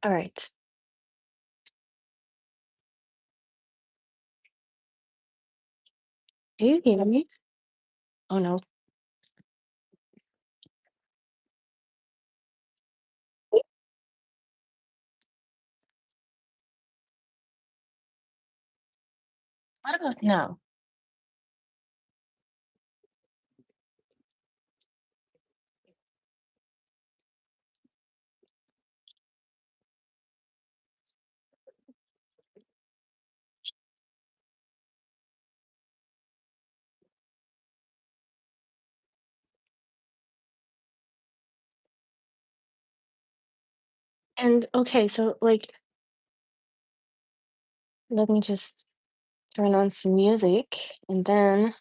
All right. Do you hear me? Oh no. What about now? And okay, so like, let me just turn on some music and then,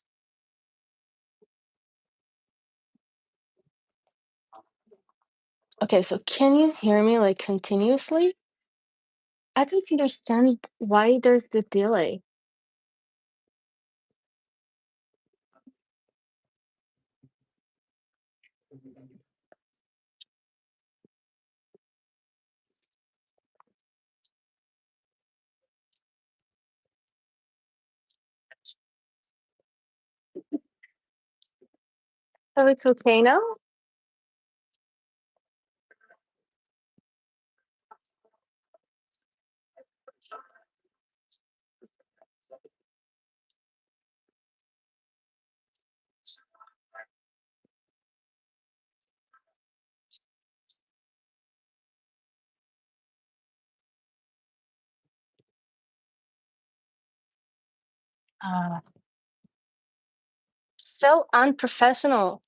okay, so can you hear me like continuously? I don't understand why there's the delay. Oh, it's okay now? Uh, so unprofessional.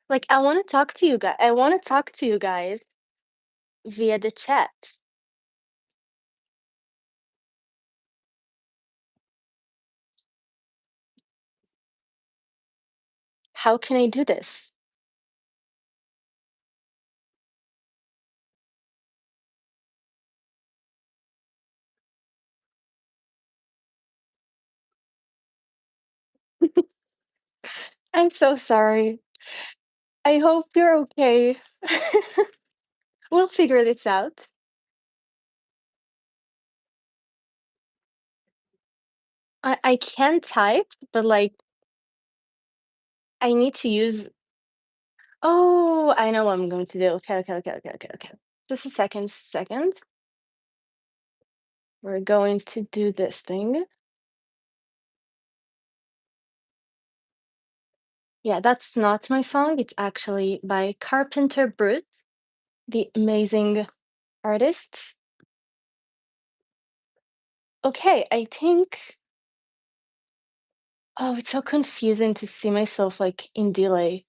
Like, I want to talk to you guys. I want to talk to you guys via the chat. How can I do this? I'm so sorry. I hope you're okay. We'll figure this out. I can type, but like I need to use. Oh, I know what I'm going to do. Okay, okay, okay, okay, okay, okay. Just a second, second. We're going to do this thing. Yeah, that's not my song. It's actually by Carpenter Brut, the amazing artist. Okay, I think. Oh, it's so confusing to see myself like in delay.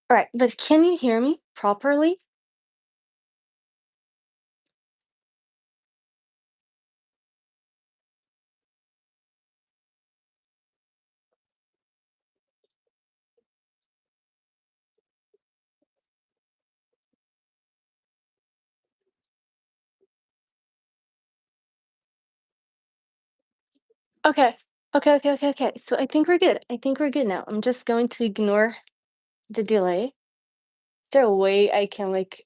All right, but can you hear me properly? Okay. Okay, okay, okay, okay. So I think we're good. I think we're good now. I'm just going to ignore the delay. Is there a way I can like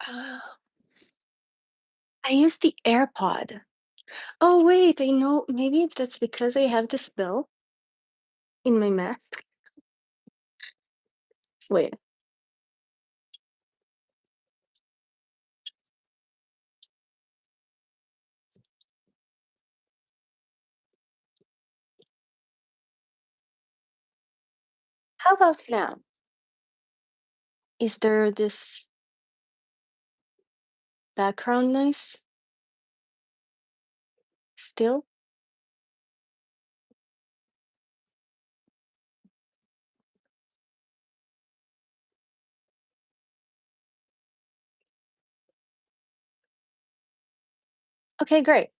uh, I use the AirPod. Oh wait, I know maybe that's because I have this bill in my mask. Wait, how about now? Is there this background noise still? Okay, great.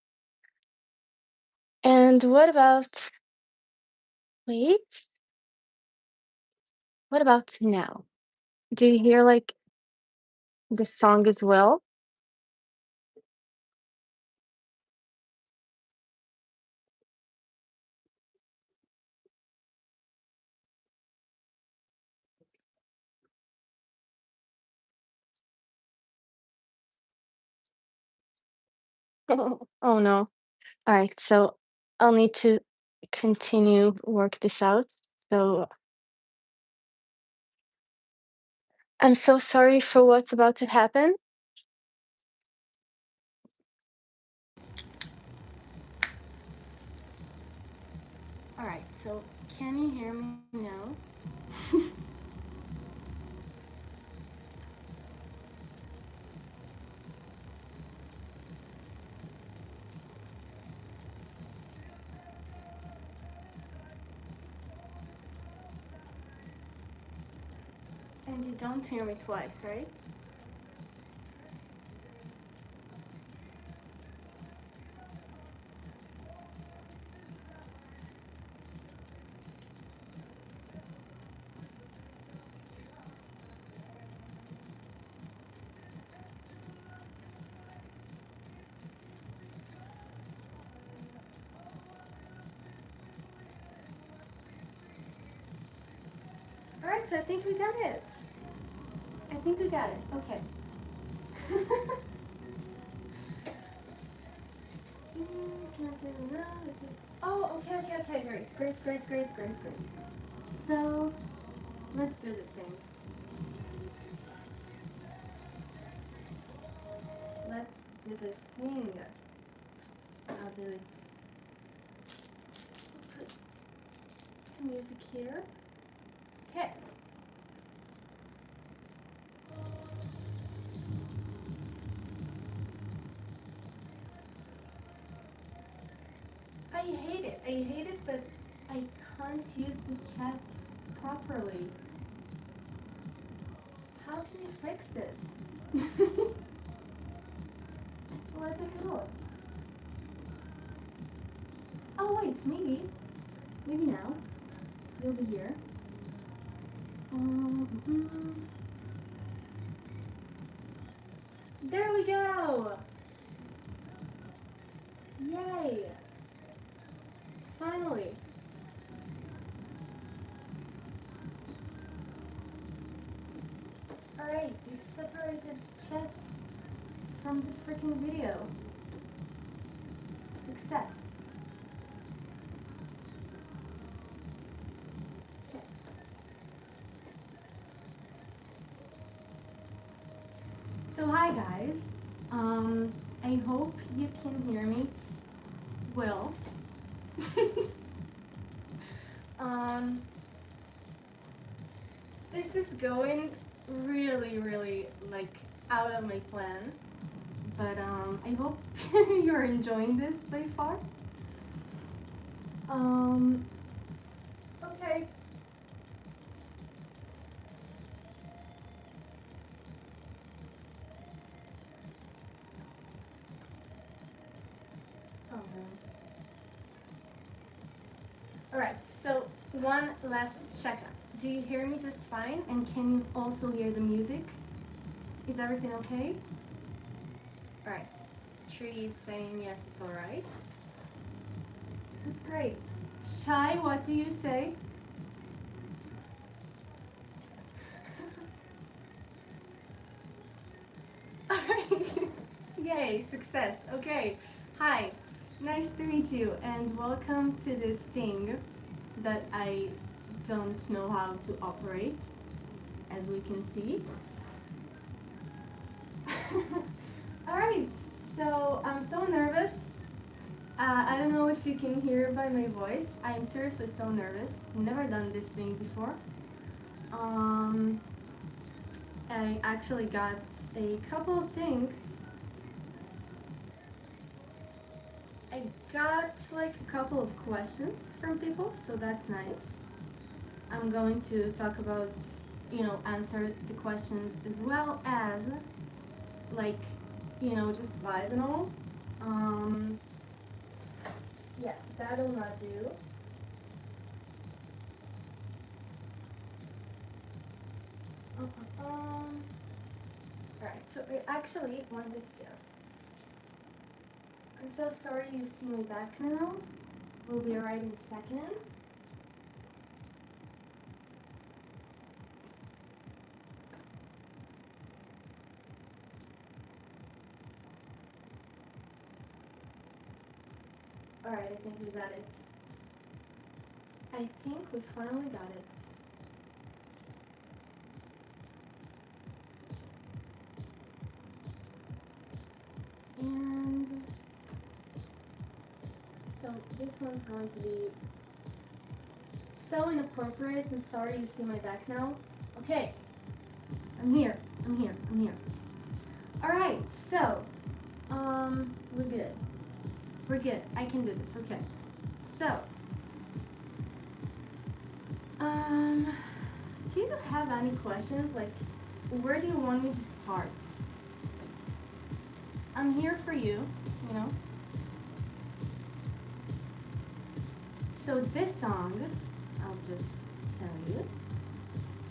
And what about wait, what about now? Do you hear like the song as well? Oh no. All right, so I'll need to continue work this out. So I'm so sorry for what's about to happen. All right, so can you hear me now? And you don't hear me twice, right? All right, so I think we got it. I think we got it. Okay. Can I say it now? Oh, okay, okay, okay, great, great, great, great, great, great. So let's do this thing. Let's do this thing. I'll do it. Put the music here. Okay. I hate it. I hate it, but I can't use the chat properly. How can you fix this? What the hell? Oh wait, maybe. Maybe now. You'll be here. Mm-hmm. There we go! Yay! Finally! Alright, you separated chat from the freaking video. Success. Okay. So hi guys. I hope you can hear me well. um, this is going really like out of my plan, but I hope you're enjoying this by far. Um, okay. Oh no. Alright, so one last checkup. Do you hear me just fine? And can you also hear the music? Is everything okay? Alright. Tree is saying yes, it's alright. That's great. Shy, what do you say? Alright. Yay, success. Okay. Hi. Nice to meet you and welcome to this thing that I don't know how to operate, as we can see. Alright, so I'm so nervous. I don't know if you can hear by my voice. I'm seriously so nervous. Never done this thing before. I actually got a couple of things. I got like a couple of questions from people, so that's nice. I'm going to talk about, answer the questions as well as like, just vibe and all. Yeah, that'll not do. Alright, so I actually want this there. I'm so sorry you see me back now. We'll be alright in a second. Alright, I think we got it. I think we finally got it. And so this one's going to be so inappropriate. I'm sorry you see my back now. Okay. I'm here. Alright, so we're good. We're good. I can do this. Okay. So do you have any questions? Like, where do you want me to start? Like, I'm here for you, you know? So this song, I'll just tell you.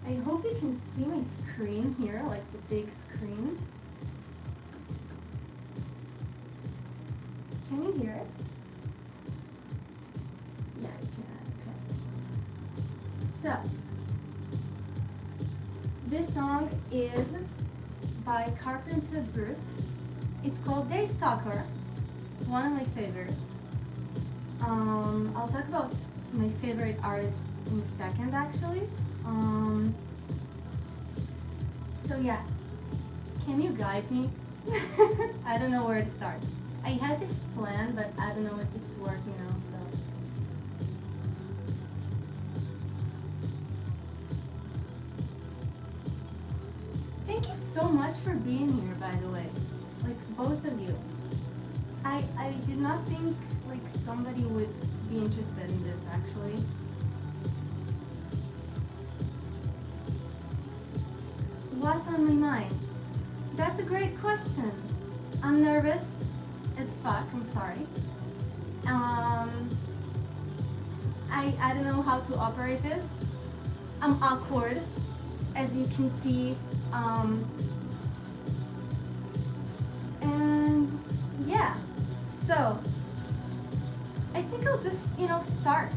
I hope you can see my screen here, like the big screen. Can you hear it? Yeah, you can. Okay. So, this song is by Carpenter Brut. It's called Day Stalker, one of my favorites. I'll talk about my favorite artists in a second, actually. So yeah, can you guide me? I don't know where to start. I had this plan, but I don't know if it's working now, so. Thank you so much for being here, by the way. Like, both of you. I did not think, like, somebody would be interested in this, actually. What's on my mind? That's a great question. I'm nervous as fuck, I'm sorry. I don't know how to operate this. I'm awkward, as you can see. And yeah, so I think I'll just, start.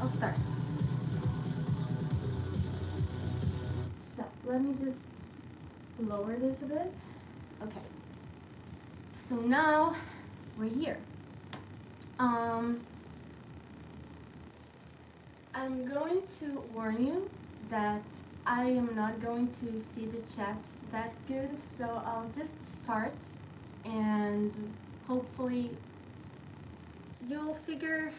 I'll start. So let me just lower this a bit. Okay. So now we're here. I'm going to warn you that I am not going to see the chat that good, so I'll just start and hopefully you'll figure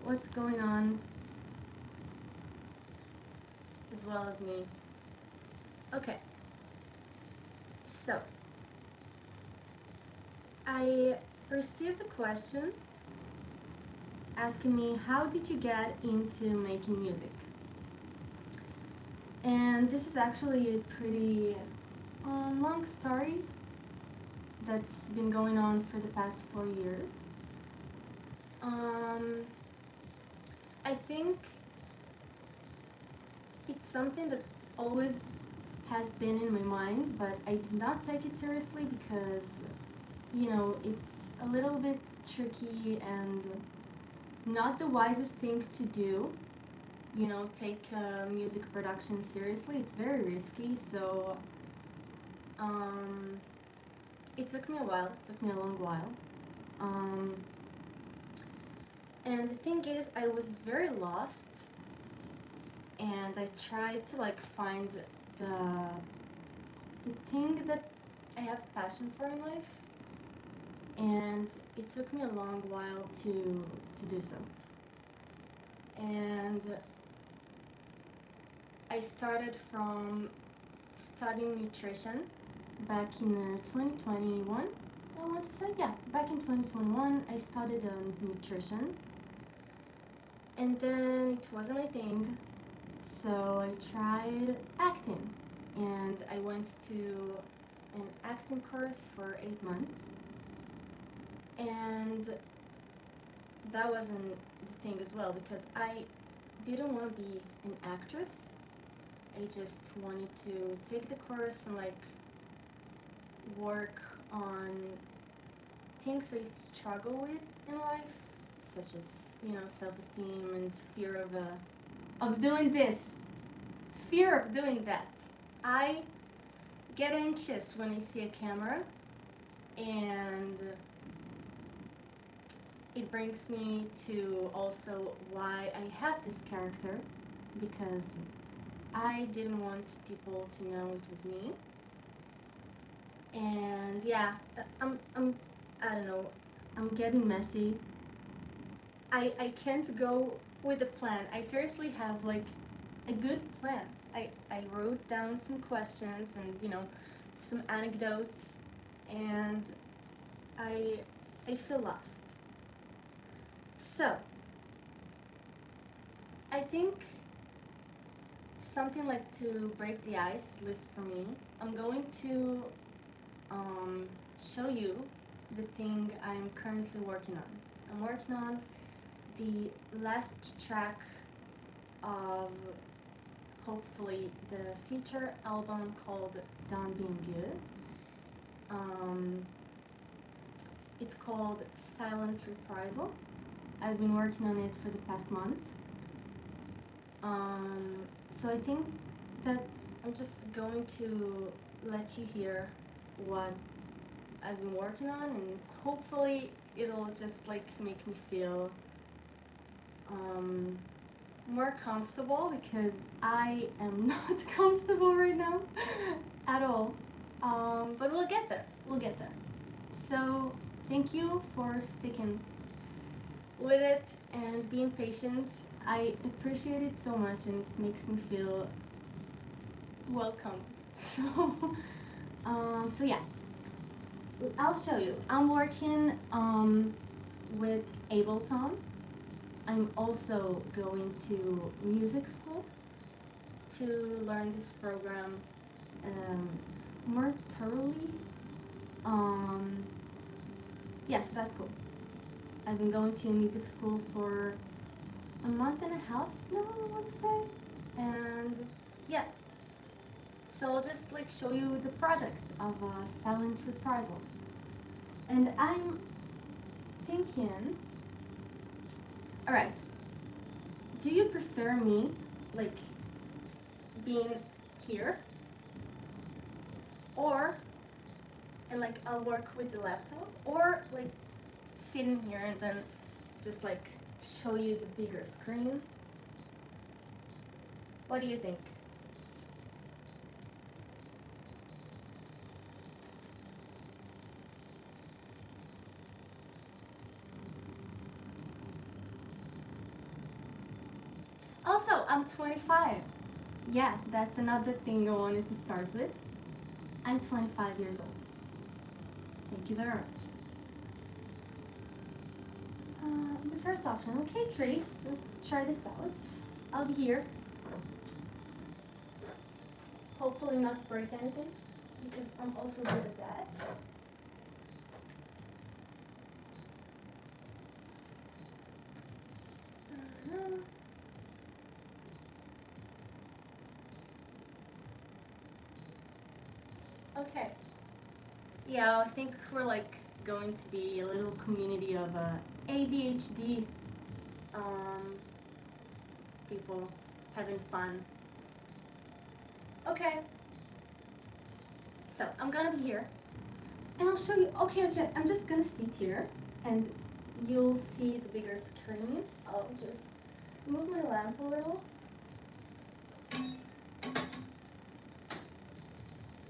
what's going on as well as me. Okay, so I received a question asking me, how did you get into making music? And this is actually a pretty long story that's been going on for the past 4 years. I think it's something that always has been in my mind, but I did not take it seriously because, it's a little bit tricky and not the wisest thing to do. Take music production seriously. It's very risky, so it took me a while. It took me a long while. And the thing is, I was very lost, and I tried to find the thing that I have passion for in life, and it took me a long while to do so. And I started from studying nutrition back in 2021. I want to say, yeah, back in 2021 I studied nutrition, and then it wasn't my thing, so I tried acting, and I went to an acting course for 8 months, and that wasn't the thing as well, because I didn't want to be an actress. I just wanted to take the course and work on things I struggle with in life, such as self-esteem and fear of doing this, fear of doing that. I get anxious when I see a camera, and it brings me to also why I have this character, because I didn't want people to know it was me. And yeah, I don't know, I'm getting messy. I can't go with the plan. I seriously have like a good plan. I wrote down some questions and, you know, some anecdotes, and I I feel lost. So I think something like to break the ice, at least for me, I'm going to show you the thing I'm currently working on. I'm working on the last track of hopefully the feature album called Done Being Good. It's called Silent Reprisal. I've been working on it for the past month. So I think that I'm just going to let you hear what I've been working on, and hopefully it'll just like make me feel more comfortable, because I am not comfortable right now at all. But we'll get there. We'll get there. So thank you for sticking with it and being patient. I appreciate it so much, and it makes me feel welcome. So yeah, I'll show you. I'm working with Ableton. I'm also going to music school to learn this program more thoroughly. Yes, that's cool. I've been going to music school for a month and a half now, I want to say. And yeah, so I'll just like show you the project of Silent Reprisal. And I'm thinking, all right, do you prefer me like being here, or and like I'll work with the laptop, or like sitting here and then just like show you the bigger screen? What do you think? Also, I'm 25. Yeah, that's another thing I wanted to start with. I'm 25 years old. Thank you very much. The first option, okay, tree. Let's try this out. I'll be here. Hopefully not break anything, because I'm also good at that. Okay. Yeah, I think we're like going to be a little community of ADHD people having fun. Okay. So I'm gonna be here, and I'll show you. Okay, I'm just gonna sit here, and you'll see the bigger screen. I'll just move my lamp a little.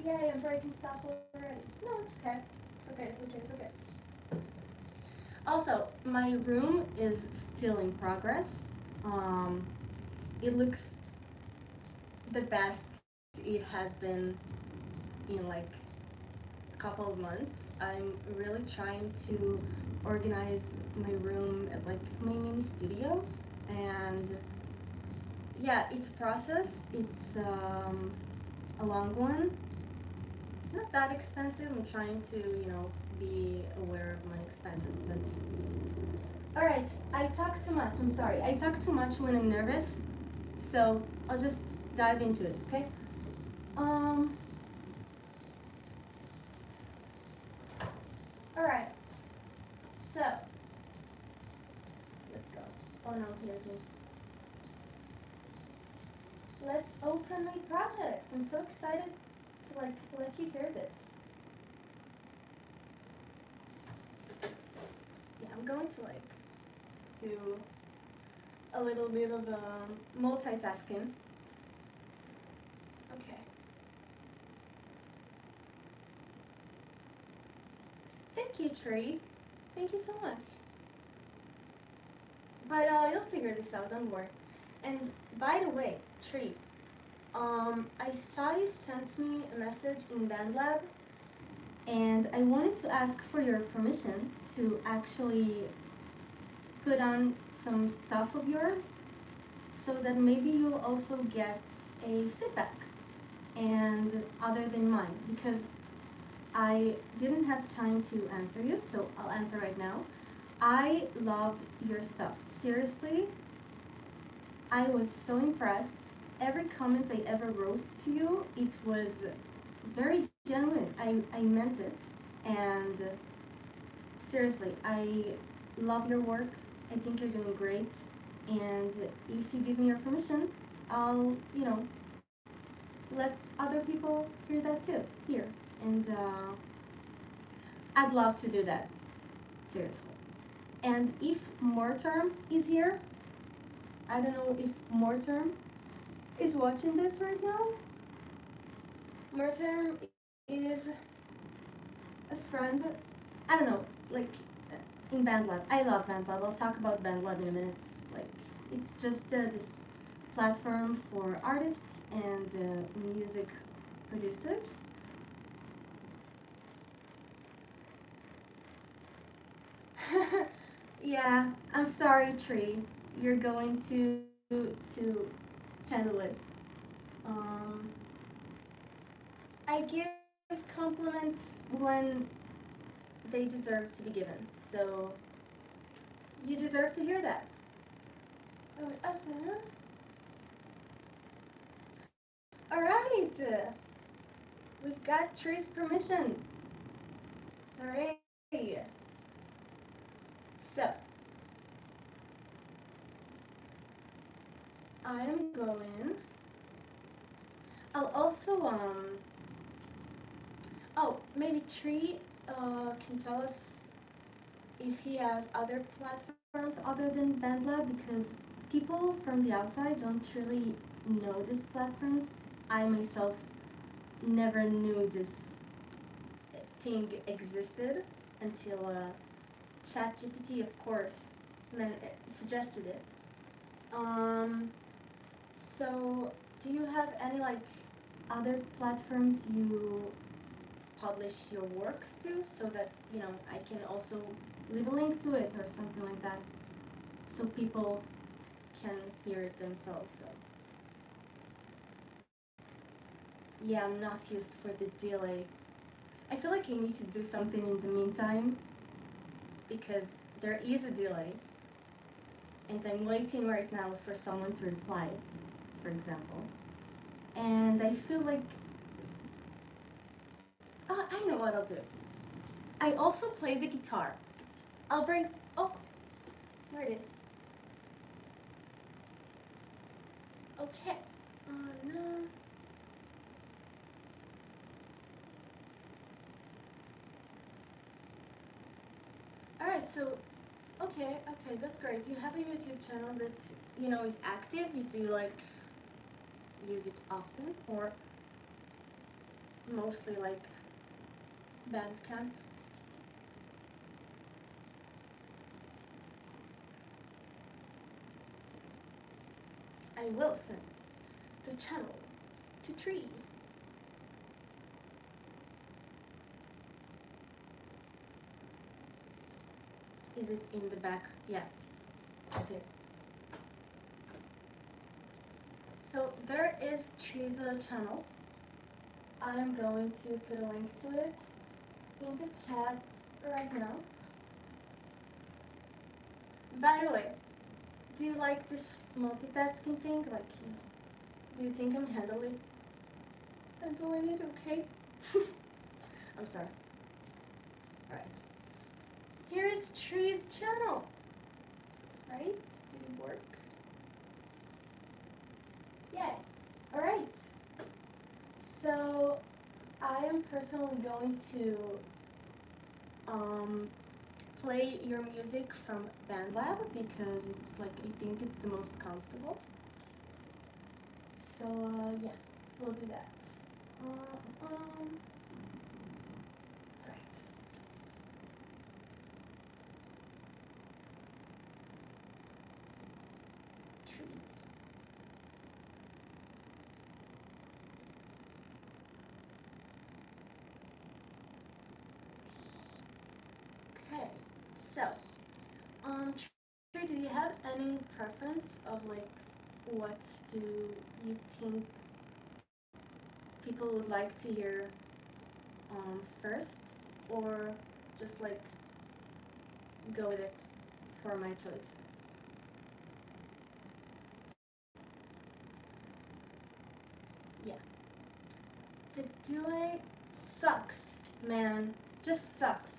Yeah, I'm breaking stuff already. No, it's okay. It's okay. Also, my room is still in progress. It looks the best it has been in like a couple of months. I'm really trying to organize my room as like my mini studio, and yeah, it's a process. It's a long one. Not that expensive. I'm trying to, you know, be aware of my expenses, but all right. I talk too much. I'm sorry. I talk too much when I'm nervous, so I'll just dive into it. Okay. All right. So let's go. Oh no, he has me. Let's open my project. I'm so excited to like let you hear this. Yeah, I'm going to like do a little bit of multitasking. Okay. Thank you, Tree. Thank you so much. But you'll figure this out, don't worry. And by the way, Tree, I saw you sent me a message in BandLab, and I wanted to ask for your permission to actually put on some stuff of yours so that maybe you'll also get a feedback and other than mine, because I didn't have time to answer you, so I'll answer right now. I loved your stuff. Seriously, I was so impressed. Every comment I ever wrote to you, it was very genuine. I meant it. And seriously, I love your work. I think you're doing great. And if you give me your permission, I'll, let other people hear that too. Here. And I'd love to do that. Seriously. And if Morterm is here, I don't know if Morterm is watching this right now. Morterm is a friend. I don't know, like in BandLab. I love BandLab. I'll talk about BandLab in a minute. Like, it's just this platform for artists and music producers. Yeah, I'm sorry, Tree. You're going to handle it. Um, I give compliments when they deserve to be given. So you deserve to hear that. Oh, absolutely. All right. We've got Tree's permission. Hooray. So I'm going. I'll also oh, maybe Tree can tell us if he has other platforms other than BandLab, because people from the outside don't really know these platforms. I myself never knew this thing existed until ChatGPT, of course, suggested it. So do you have any like other platforms you publish your works to, so that I can also leave a link to it or something like that, so people can hear it themselves? So yeah, I'm not used for the delay. I feel like I need to do something in the meantime, because there is a delay and I'm waiting right now for someone to reply, for example. And I feel like, oh, I know what I'll do. I also play the guitar. I'll bring, oh, here it is. Okay. Oh no. Alright, so, okay, that's great. Do you have a YouTube channel that, is active? You do, like, use it often? Or mostly, like, Bandcamp? I will send the channel to Tree. Is it in the back? Yeah, that's it. So there is Tree's channel. I'm going to put a link to it in the chat right now. By the way, do you like this multitasking thing? Like, do you think I'm handling it okay? I'm sorry. Alright. Here is Tree's channel. Right? Did it work? Yay. Alright. So I am personally going to play your music from BandLab because it's like, I think it's the most comfortable. So yeah, we'll do that. Right. Tree. Okay, so, Tree, do you have any preference of like what do you think people would like to hear first, or just like go with it for my choice? Yeah. The delay sucks, man. Just sucks.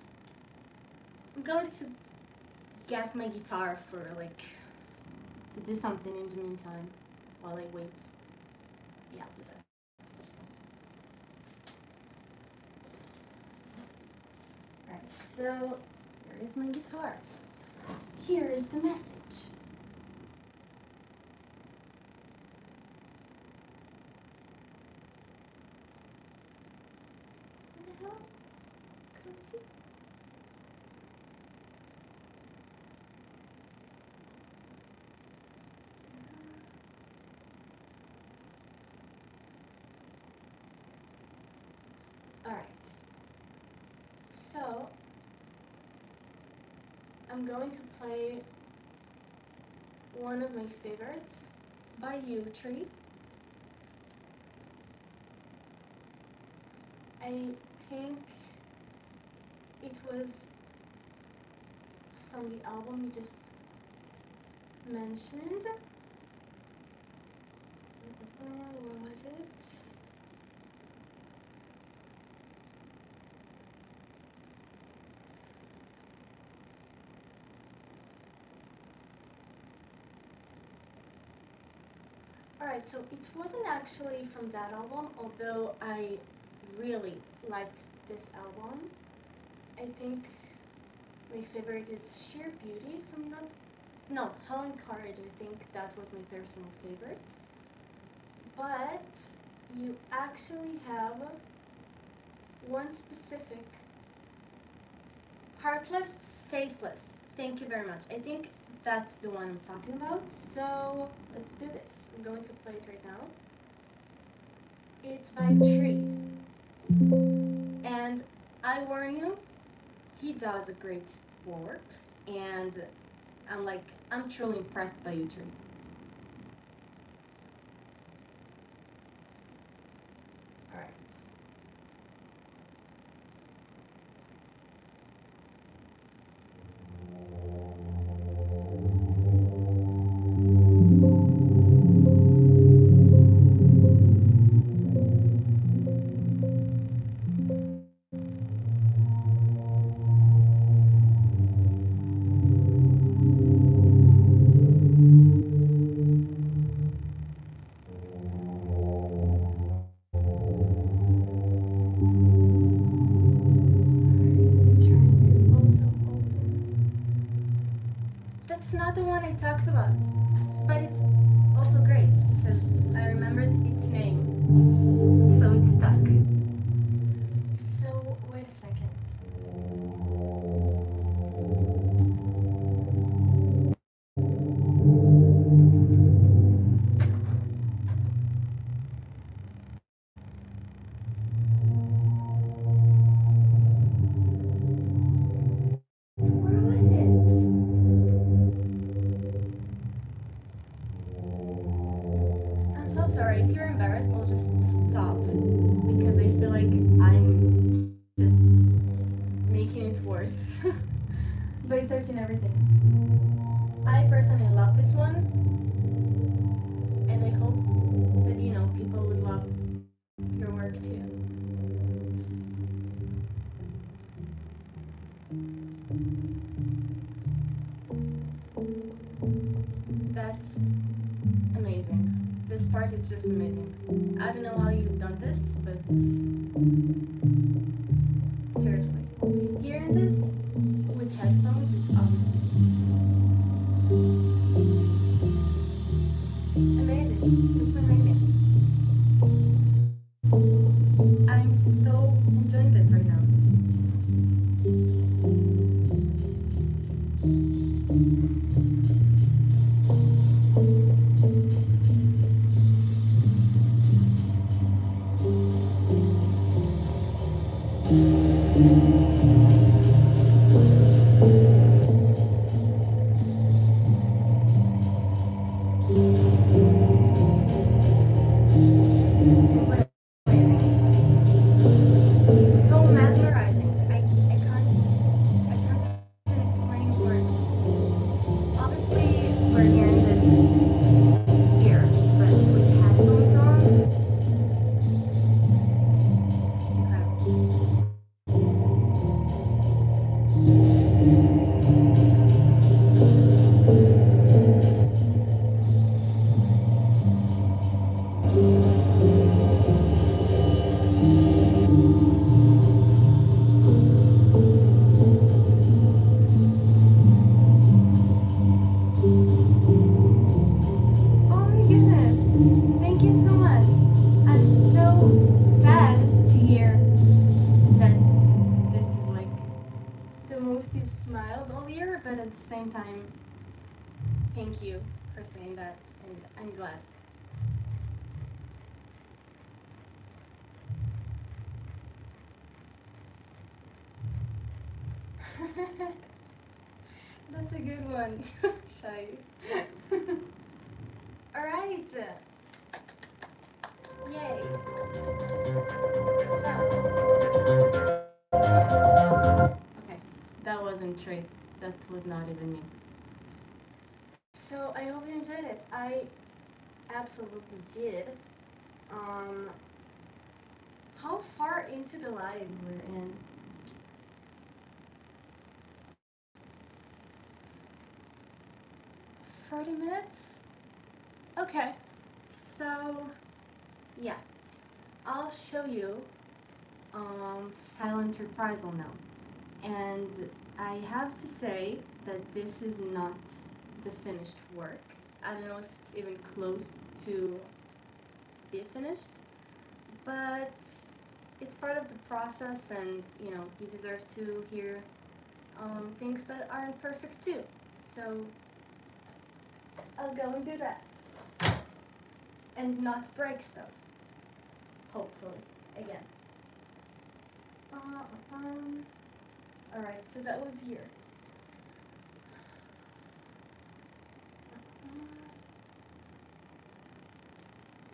I'm going to get my guitar for like to do something in the meantime while I wait. Yeah, I'll do that. Right, so here is my guitar. Here is the message. What the hell? Can't see. Alright. So I'm going to play one of my favorites by you, Tree. I think it was from the album you just mentioned. What was it? Alright, so it wasn't actually from that album, although I really liked this album. I think my favorite is Sheer Beauty, if I'm not... No, Helen Courage, I think that was my personal favorite. But you actually have one specific... Heartless, Faceless. Thank you very much. I think that's the one I'm talking about, so let's do this. I'm going to play it right now. It's by Tree. And I warn you, he does a great work, and I'm truly impressed by you, Tree. Alright. That's not the one I talked about, but it's also great because I remembered its name, so it's stuck. So wait a second. Where was it? I'm so sorry. If you're embarrassed, I'll just stop because I feel like I'm just making it worse by searching everything. I personally love this one, and I hope that people would love your work too. That's amazing. This part is just amazing. I don't know how you've done this, but seriously, hearing this with headphones you smiled earlier, but at the same time, thank you for saying that, and I'm glad. That's a good one, Shy. All right. Yay. Okay, that wasn't Trey. That was not even me. So I hope you enjoyed it. I absolutely did. Um, how far into the live we're in? 30 minutes? Okay. So, yeah. I'll show you silent reprisal now. And I have to say that this is not the finished work. I don't know if it's even close to be finished, but it's part of the process, and you know, you deserve to hear things that aren't perfect too. So I'll go and do that. And not break stuff. Hopefully. Again. Alright, so that was here.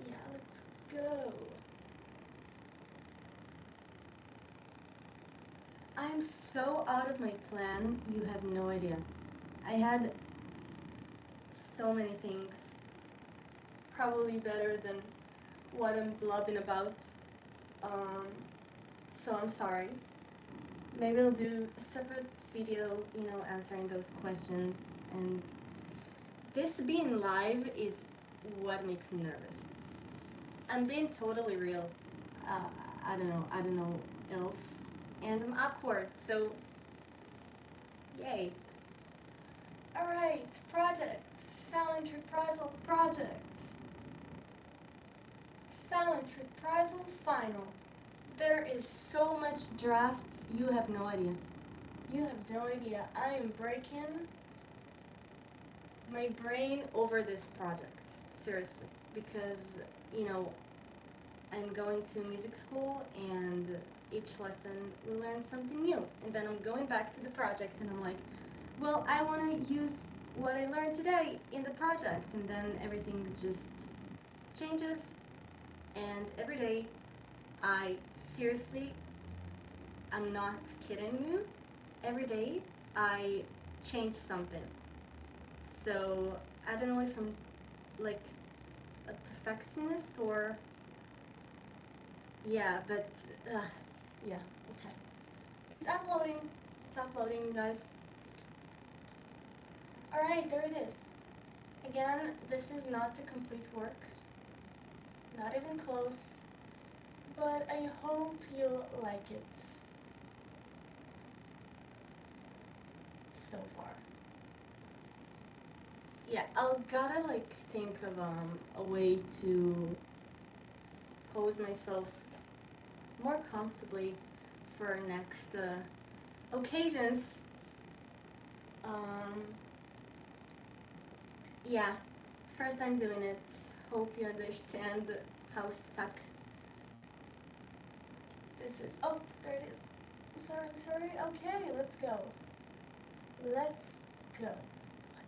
Yeah, let's go. I'm so out of my plan, you have no idea. I had so many things, probably better than what I'm blubbing about. So I'm sorry. Maybe I'll do a separate video, you know, answering those questions. And this being live is what makes me nervous. I'm being totally real. I don't know else. And I'm awkward, so yay. Alright, project. Silent reprisal project. Silent reprisal final. There is so much drafts, you have no idea. You have no idea. I am breaking my brain over this project. Seriously. Because, you know, I'm going to music school and each lesson we learn something new. And then I'm going back to the project and I'm like, well, I want to use what I learned today in the project. And then everything just changes. And every day, I'm not kidding you, every day I change something. So I don't know if I'm like a perfectionist or, yeah, but yeah, okay. It's uploading, guys. Alright, there it is. Again, this is not the complete work, not even close, but I hope you'll like it so far. Yeah, I'll gotta like think of a way to pose myself more comfortably for next occasions. Um, yeah, first time doing it. Hope you understand how suck this is. Oh, there it is. I'm sorry. Okay, let's go. Let's go.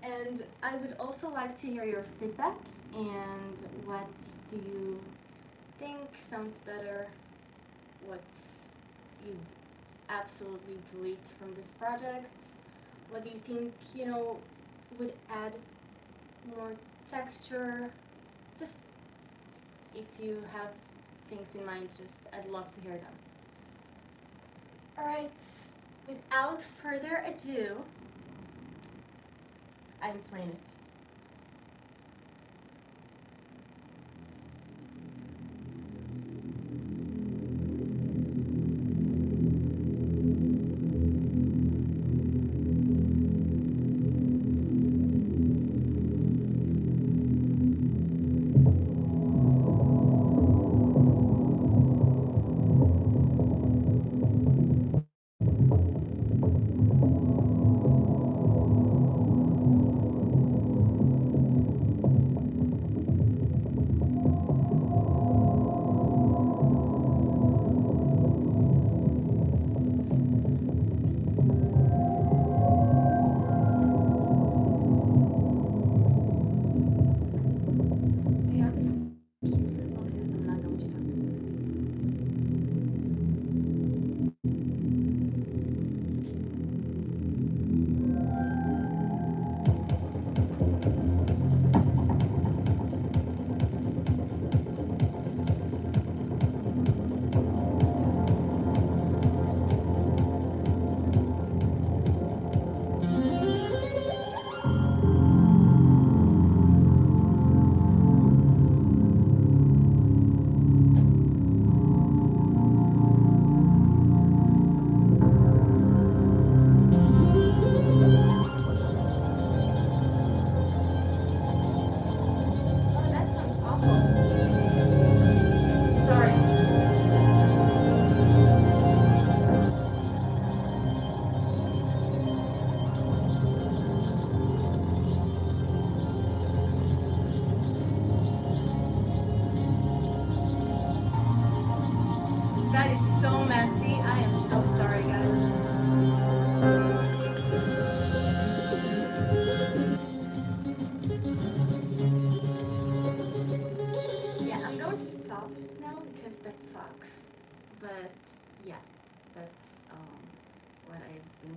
And I would also like to hear your feedback and what do you think sounds better, what you'd absolutely delete from this project, what do you think, you know, would add more texture, just if you have things in mind, just I'd love to hear them. Alright, without further ado, I'm playing it.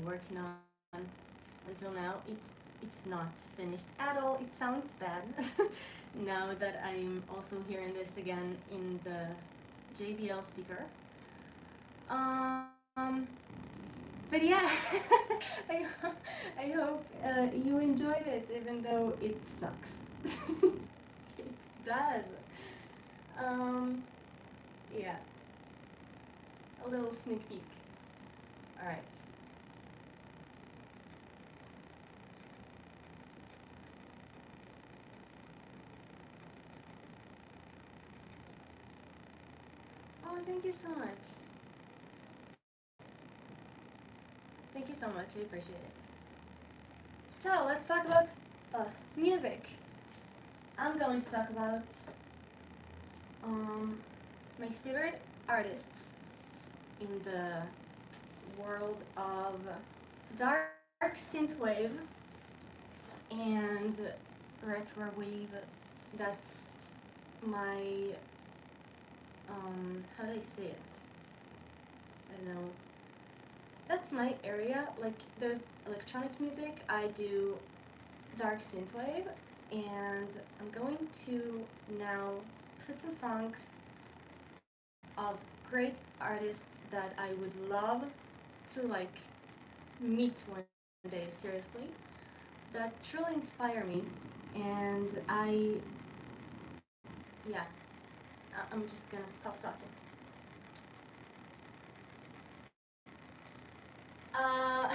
working on until now. It's not finished at all. It sounds bad now that I'm also hearing this again in the JBL speaker. But yeah, I, I hope you enjoyed it, even though it sucks. It does. Um, yeah, a little sneak peek. All right. Oh, thank you so much. Thank you so much. I appreciate it. So let's talk about music. I'm going to talk about my favorite artists in the world of dark synthwave and retrowave. That's my how do I say it? I don't know. That's my area. Like there's electronic music. I do dark synthwave, and I'm going to now put some songs of great artists that I would love to like meet one day, seriously, that truly inspire me. And yeah, I'm just gonna stop talking. Uh,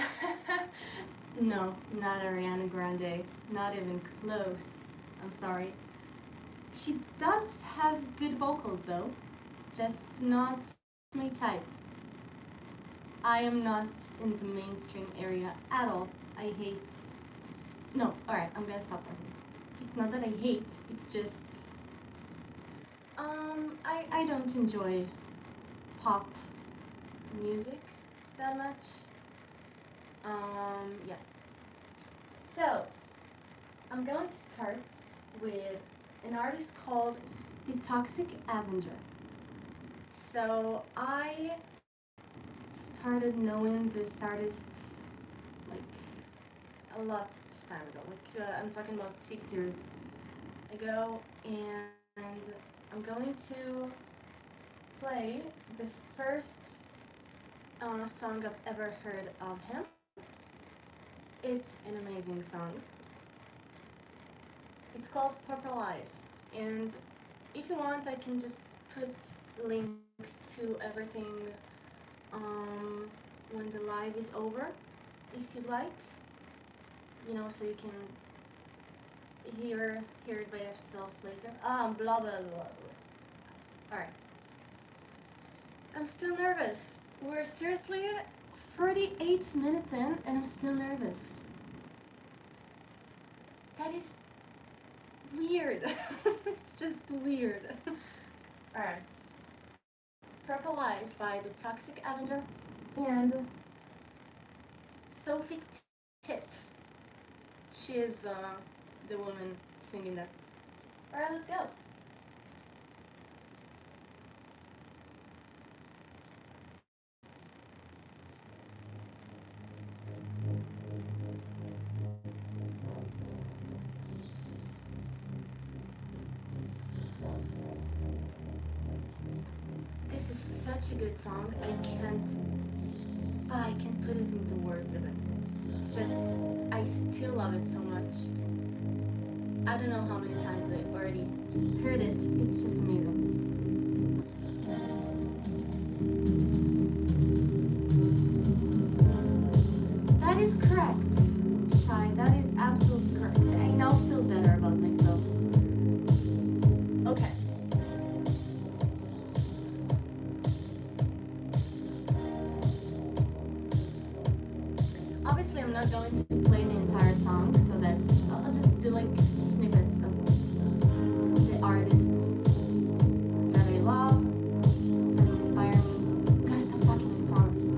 no, not Ariana Grande, not even close. I'm sorry. She does have good vocals though, just not my type. I am not in the mainstream area at all. I hate. No, alright, I'm gonna stop talking. It's not that I hate, it's just. I don't enjoy pop music that much. Yeah. So, I'm going to start with an artist called The Toxic Avenger. So, I started knowing this artist like a lot of time ago. Like, I'm talking about 6 years ago, and I'm going to play the first song I've ever heard of him. It's an amazing song. It's called Purple Eyes, and if you want, I can just put links to everything when the live is over, if you'd like. You know, so you can hear it by yourself later. Blah blah blah blah. All right. I'm still nervous. We're seriously 48 minutes in, and I'm still nervous. That is weird. It's just weird. Alright. Purple Eyes by The Toxic Avenger and Sophie Tit. She is the woman singing that. Alright, let's go. This is such a good song. I can't put it into words of it. It's just, I still love it so much. I don't know how many times I already heard it. It's just amazing. That is correct, Shai. That is absolutely correct. I now feel better about myself. Okay. Obviously, I'm not going to play the entire song, so that I'll just do like snippets of the artists that I love, that inspire me. I'm gonna stop talking, I promise you.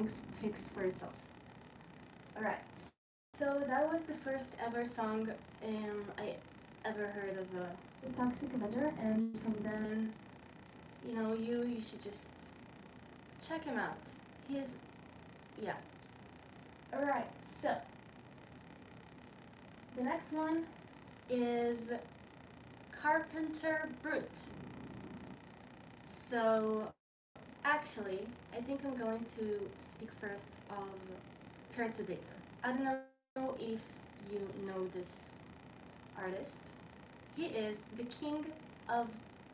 song speaks for itself. Alright, so that was the first ever song I ever heard of the Toxic Avenger, and from then, you should just check him out. He's, yeah. Alright, so the next one is Carpenter Brute. So actually, I think I'm going to speak first of Perturbator. I don't know if you know this artist. He is the king of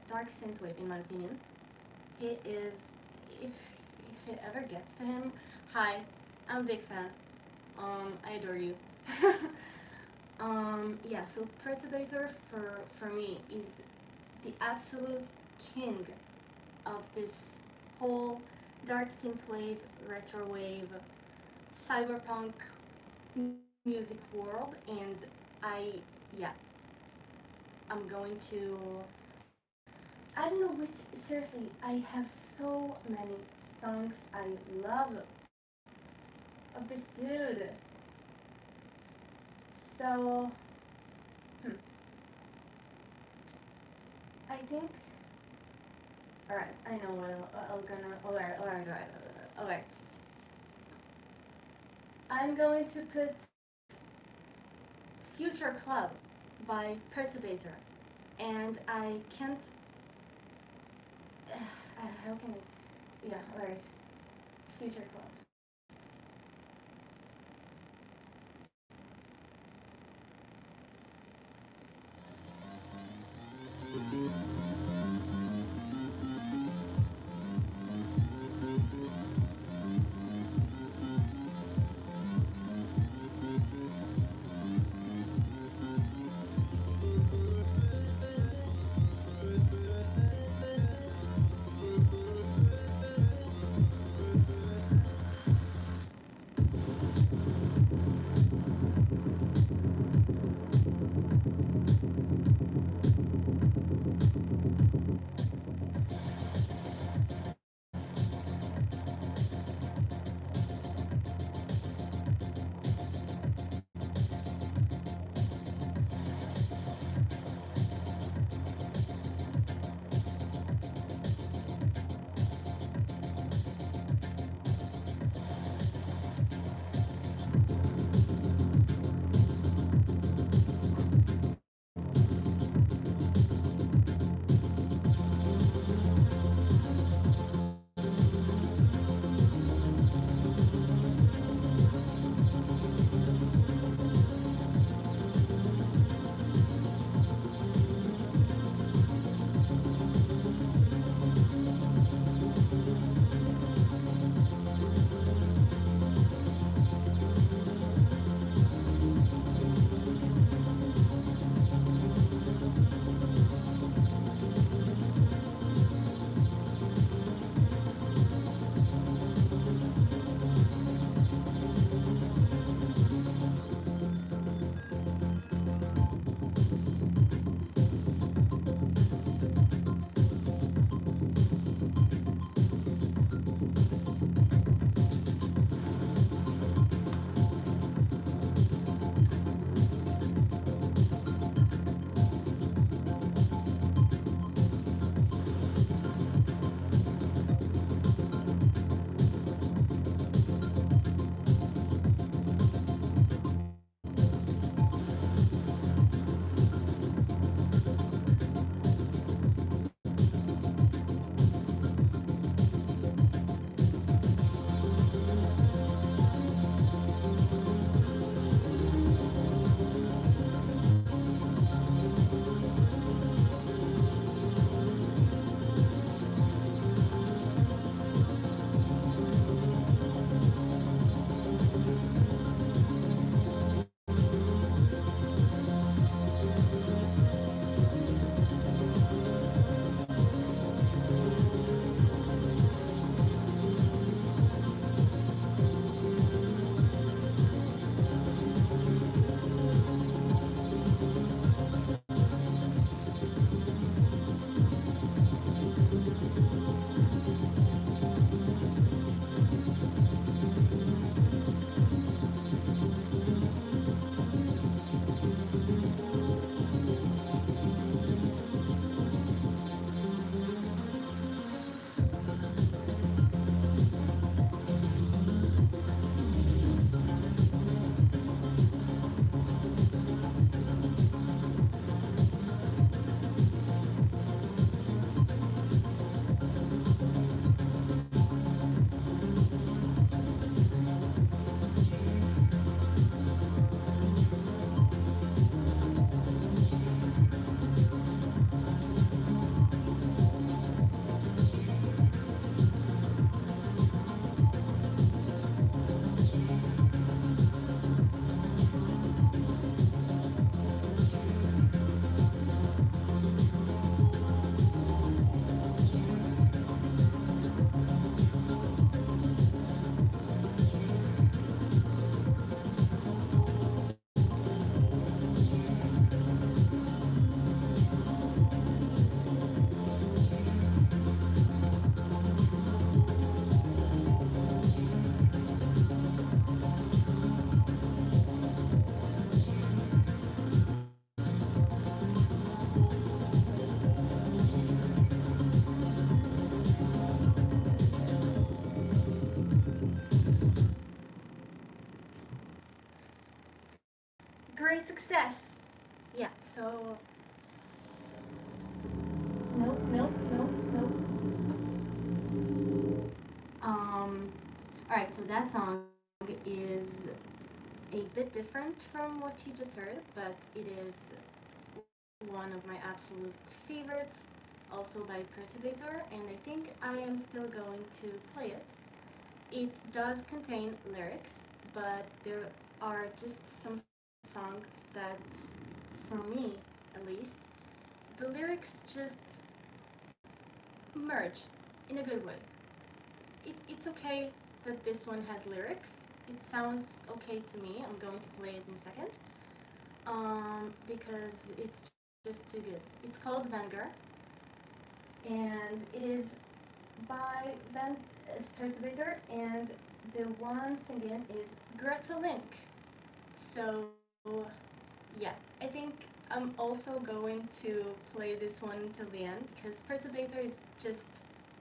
dark synthwave, in my opinion. He is, if it ever gets to him, hi, I'm a big fan. I adore you. Yeah, so Perturbator for me is the absolute king of this whole dark synthwave, retrowave, cyberpunk music world, and yeah, I'm going to, I don't know which, seriously, I have so many songs I love of this dude. So, I think, alright, I know what I'm gonna, alright. I'm going to put Future Club by Perturbator, and I can't, how can I, yeah, alright, Future Club. great success. Yeah, so nope, nope, nope, nope. All right, so that song is a bit different from what you just heard, but it is one of my absolute favorites, also by Perturbator, and I think I am still going to play it. It does contain lyrics, but there are just some songs that, for me at least, the lyrics just merge in a good way. It's okay that this one has lyrics. It sounds okay to me. I'm going to play it in a second. Because it's just too good. It's called Vanguard, and it is by Van Perturbator, and the one singing is Greta Link. So, yeah, I think I'm also going to play this one till the end because Perturbator is just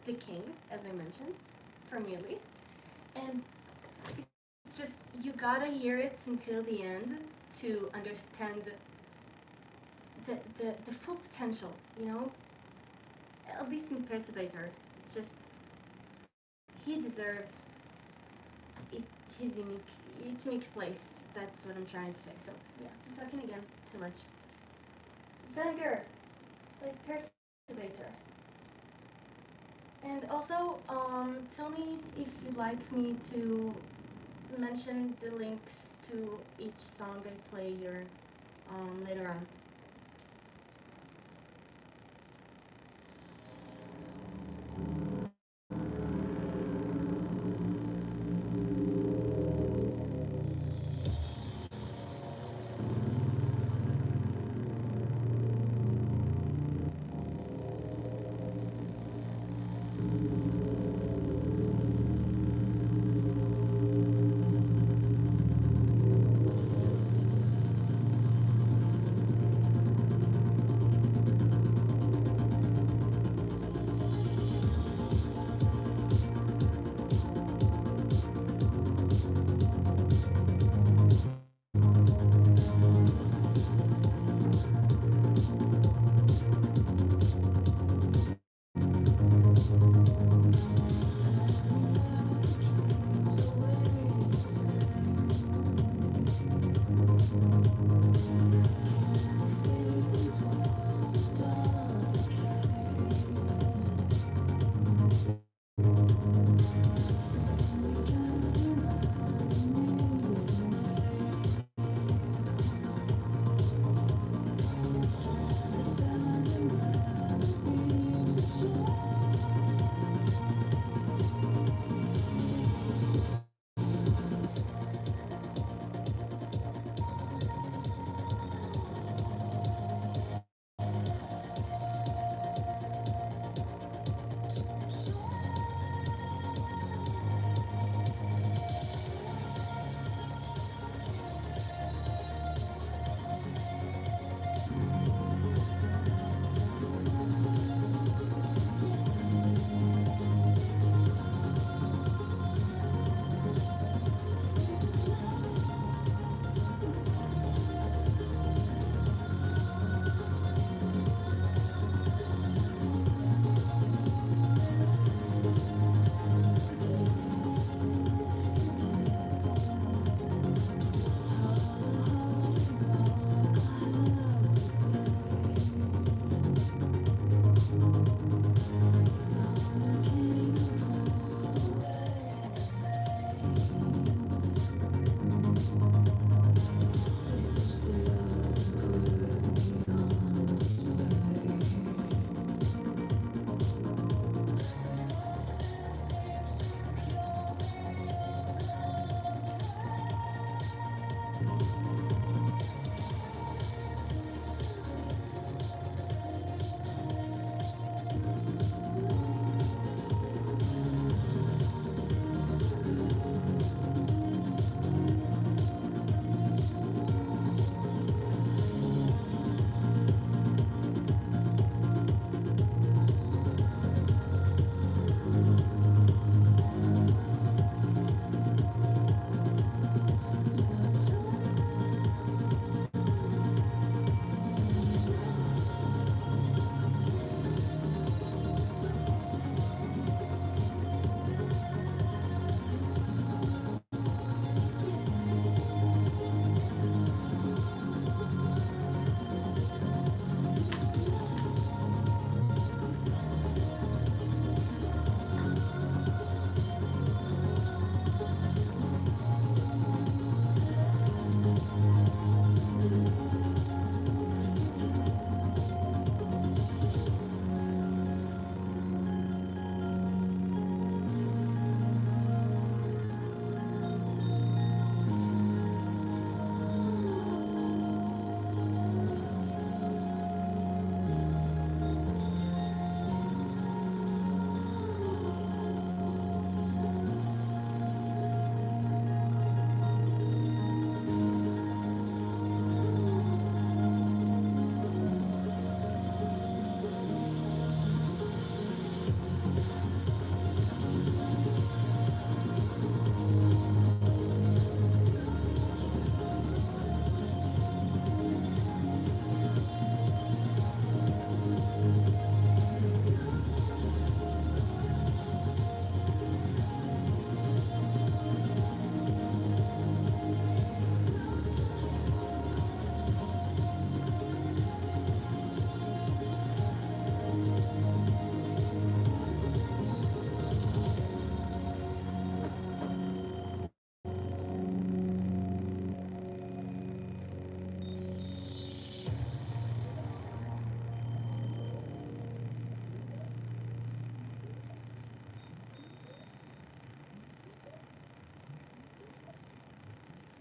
the king, as I mentioned, for me at least. And it's just, you gotta hear it until the end to understand the full potential, you know? At least in Perturbator. It's just, he deserves it, his unique place. That's what I'm trying to say. So, yeah, I'm talking again too much. Vanger, like Perturbator. And also, tell me if you'd like me to mention the links to each song I play here later on.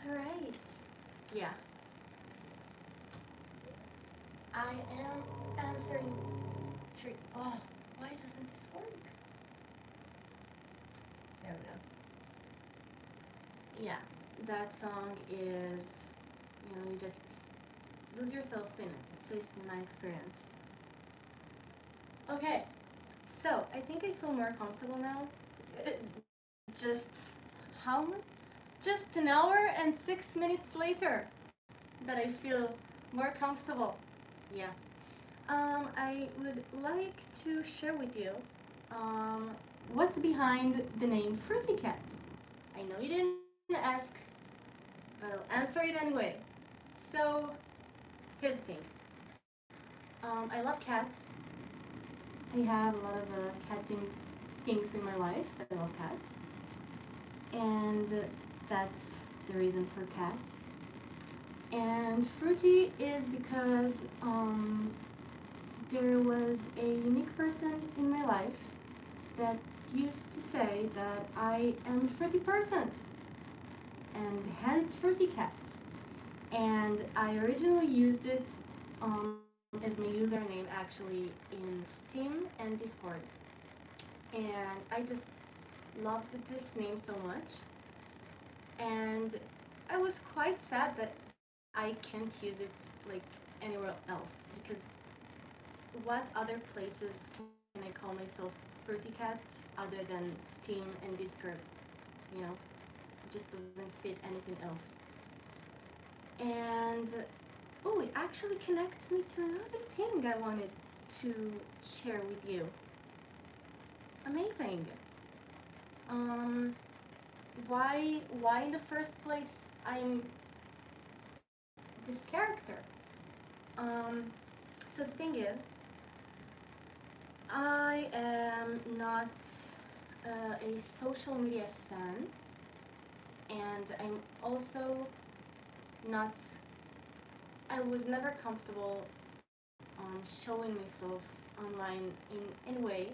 Alright. Yeah. I am answering tree. Oh, why doesn't this work? There we go. Yeah, that song is, you just lose yourself in it, at least in my experience. Okay, so I think I feel more comfortable now. Uh, Just how much? Just an hour and 6 minutes later that I feel more comfortable. Yeah. I would like to share with you um, what's behind the name FruityCat. I know you didn't ask, but I'll answer it anyway. So, here's the thing. I love cats. I have a lot of things in my life. I love cats. And that's the reason for cat. And Fruity is because there was a unique person in my life that used to say that I am a fruity person, and hence FruityCat. And I originally used it as my username actually in Steam and Discord. And I just loved this name so much. And I was quite sad that I can't use it like anywhere else, because what other places can I call myself FruityCat other than Steam and Discord? It just doesn't fit anything else. And oh, it actually connects me to another thing I wanted to share with you. Amazing. Um, why in the first place I'm this character? Um, so the thing is, I am not a social media fan, and I'm also not. I was never comfortable showing myself online in any way.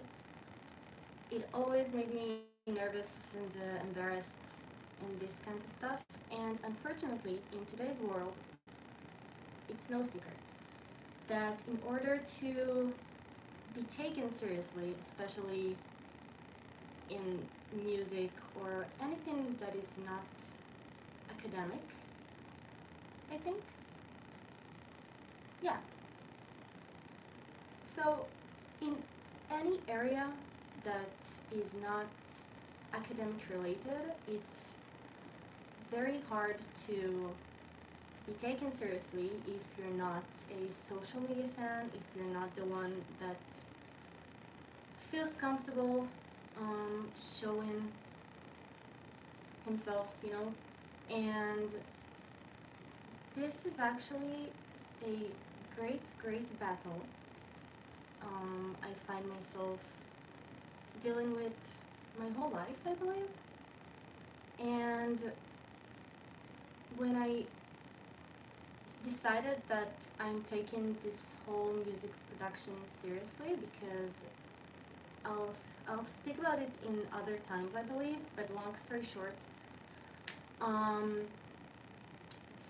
It always made me nervous and embarrassed and this kind of stuff. And unfortunately, in today's world, it's no secret that in order to be taken seriously, especially in music or anything that is not academic, I think. Yeah. So, in any area that is not academic related, it's very hard to be taken seriously if you're not a social media fan, if you're not the one that feels comfortable showing himself, and this is actually a great battle I find myself dealing with my whole life, I believe. And when I decided that I'm taking this whole music production seriously, because I'll speak about it in other times, I believe, but long story short, um,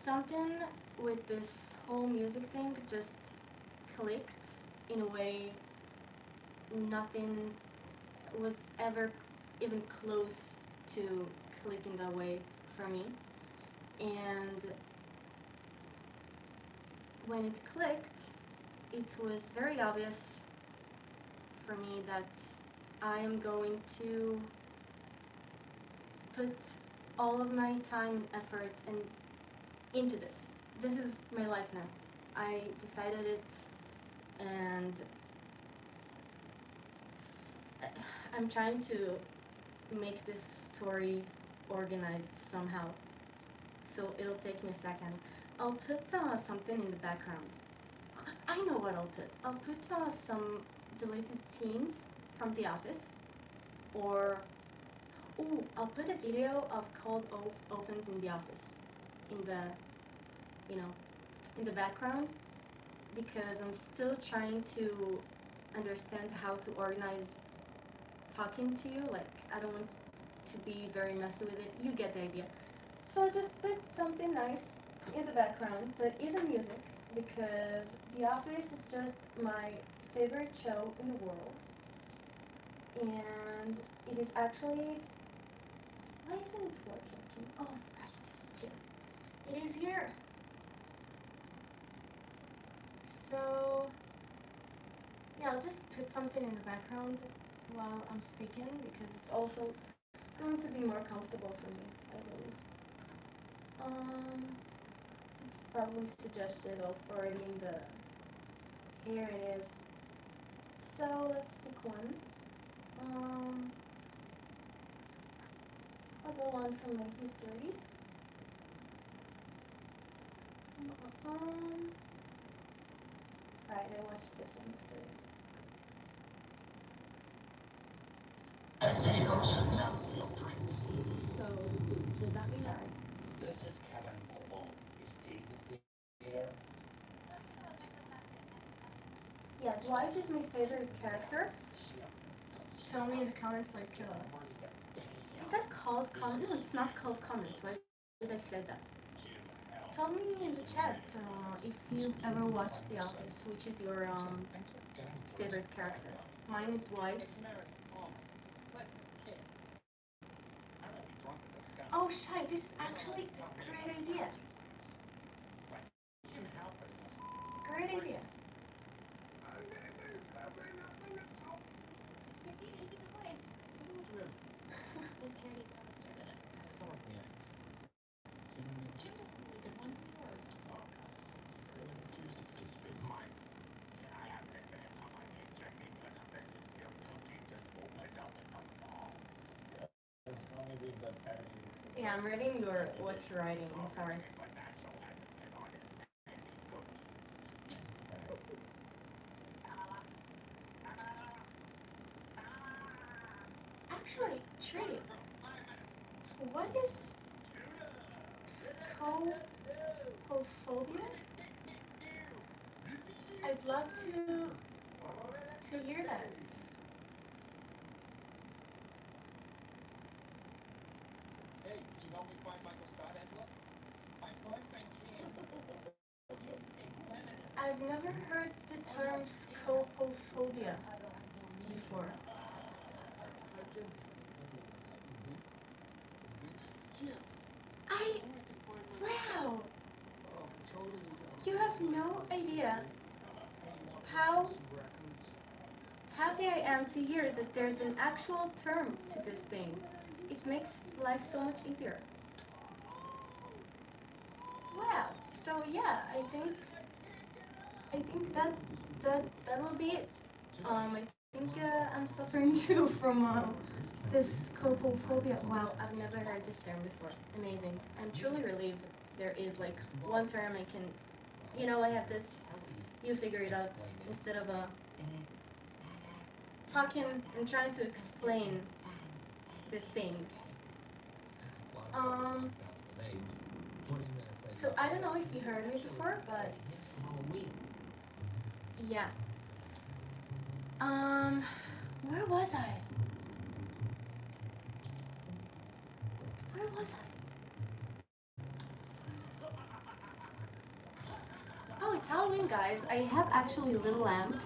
something with this whole music thing just clicked in a way nothing was ever even close to clicking that way for me. And when it clicked, it was very obvious for me that I am going to put all of my time, effort, and into this. This is my life now. I decided it, and I'm trying to make this story organized somehow. So it'll take me a second. I'll put something in the background. I know what I'll put. I'll put some deleted scenes from The Office, or I'll put a video of cold opens in The Office in the, in the background, because I'm still trying to understand how to organize talking to you. Like, I don't want to be very messy with it. You get the idea. So I just put something nice in the background that isn't music because The Office is just my favorite show in the world. And it is actually. Why isn't it working? Oh, right, it's here. It is here. So, yeah, I'll just put something in the background while I'm speaking because it's also going to be more comfortable for me, I believe. It's probably suggested already in the. Here it is. So let's pick one. Um, I'll go on from my history. Right, I watched this one yesterday. So, does that mean that? This is Kevin Malone. Is David there? Yeah, Dwight is my favorite character. Tell me in the comments, like, is that called comments? No, it's not called comments. Why did I say that? Tell me in the chat if you've ever watched The Office, which is your favorite character. Mine is Dwight. Oh, Shai, this is actually a great idea. Great idea. Yeah, I'm reading what you're writing. I'm sorry. Actually, Tree, what is scopophobia? I'd love to hear that. Hey, can you help me find Michael Scott, Angela? My boyfriend can't. I've never heard the term scopophobia before. I. Wow! You have no idea how happy I am to hear that there's an actual term to this thing. It makes life so much easier. Wow. So yeah, I think that will be it. I think I'm suffering too from this scopophobia. Wow, I've never heard this term before. Amazing. I'm truly relieved there is like one term I can. I have this. You figure it out instead of talking and trying to explain this thing. So I don't know if you heard me before, but yeah. Where was I? Where was I? Oh, it's Halloween, guys. I have actually little lamps,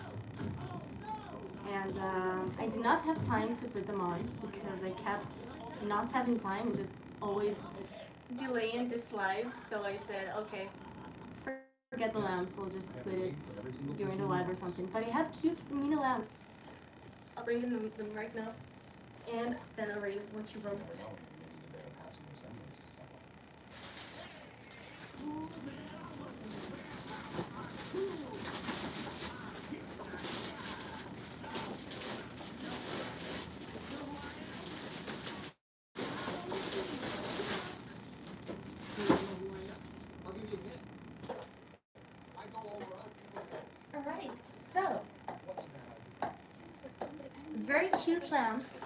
and I did not have time to put them on because I kept not having time and just always delaying this live. So I said, okay, forget the lamps. I'll just put it during the live or something. But I have cute mini lamps. I'll bring them right now. And then I'll read what you wrote. Alright, so very cute lamps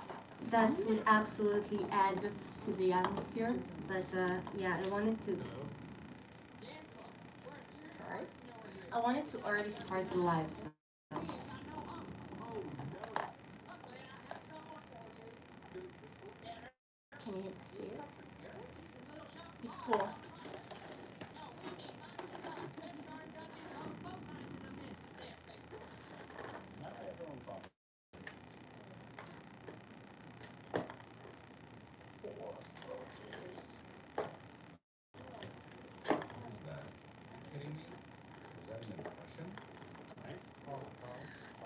that would absolutely add to the atmosphere. But yeah, I wanted to. Sorry. I wanted to already start the live. So. Can you see it? It's cool.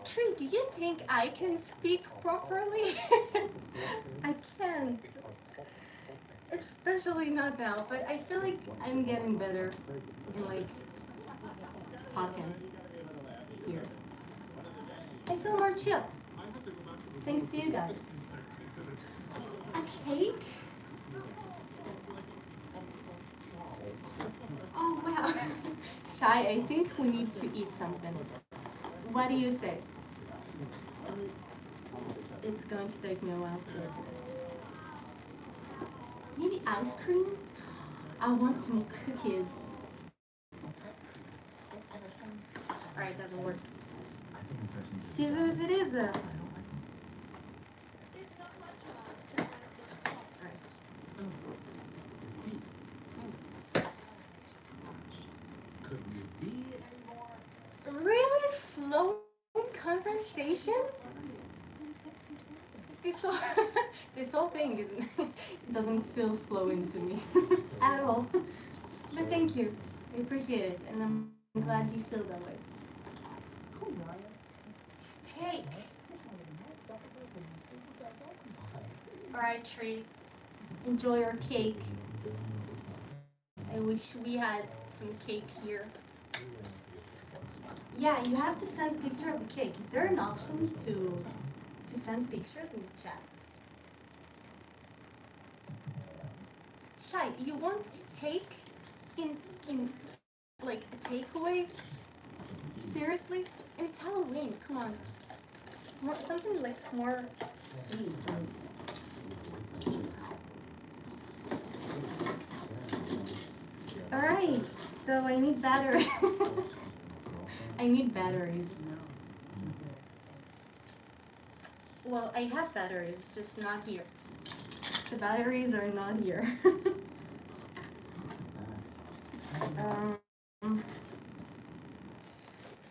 Tree, do you think I can speak properly? I can't. Especially not now, but I feel like I'm getting better in like talking here. I feel more chill. Thanks to you guys. A cake? Oh wow. Shy, I think we need to eat something. What do you say? It's going to take me a while. Maybe ice cream? I want some cookies. Alright, doesn't work. Scissors it is. Really flowing conversation? This whole, this whole thing doesn't feel flowing to me at all. But thank you. I appreciate it, and I'm glad you feel that way. Steak. Alright, Tree. Enjoy your cake. I wish we had some cake here. Yeah, you have to send a picture of the cake. Is there an option to send pictures in the chat? Shy, you want steak in like a takeaway? Seriously? And it's Halloween. Come on. Something like more sweet. Alright, so I need batteries. I need batteries. Well, I have batteries, just not here. The batteries are not here.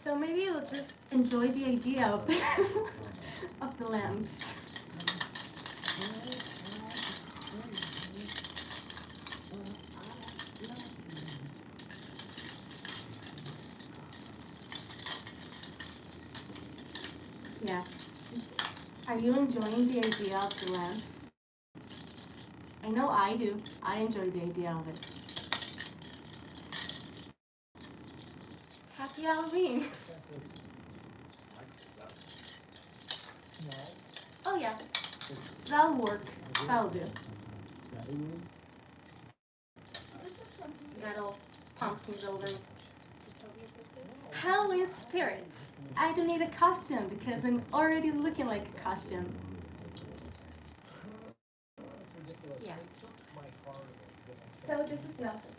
So maybe we'll just enjoy the idea of the, of the lamps. Yeah. Are you enjoying the idea of the lamps? I know I do. I enjoy the idea of it. Happy Halloween! Oh yeah, that'll work. That'll do. Got all pumpkins over. Halloween spirit. I don't need a costume because I'm already looking like a costume. Yeah. So this is the office.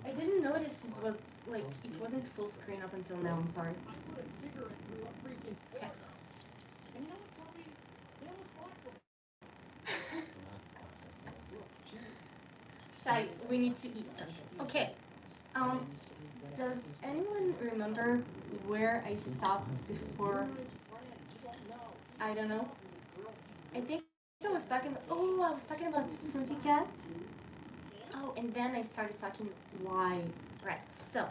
I didn't notice this was like it wasn't full screen up until now. I'm sorry. Okay. Shy, we need to eat something. Okay. Does anyone remember where I stopped before? I don't know. I think I was talking. Oh, I was talking about FruityCat. Oh, and then I started talking why. Right. So,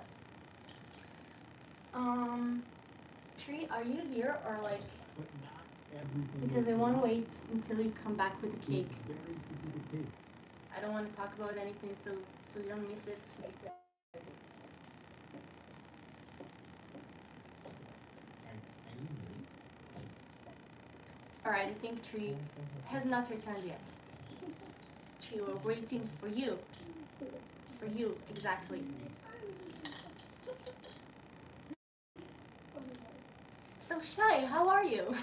Tree, are you here or like? Because I want to wait until you come back with the cake. I don't want to talk about anything, so you don't miss it. Alright, I think Tree has not returned yet. Tree, we're waiting for you. For you, exactly. So Shy, how are you?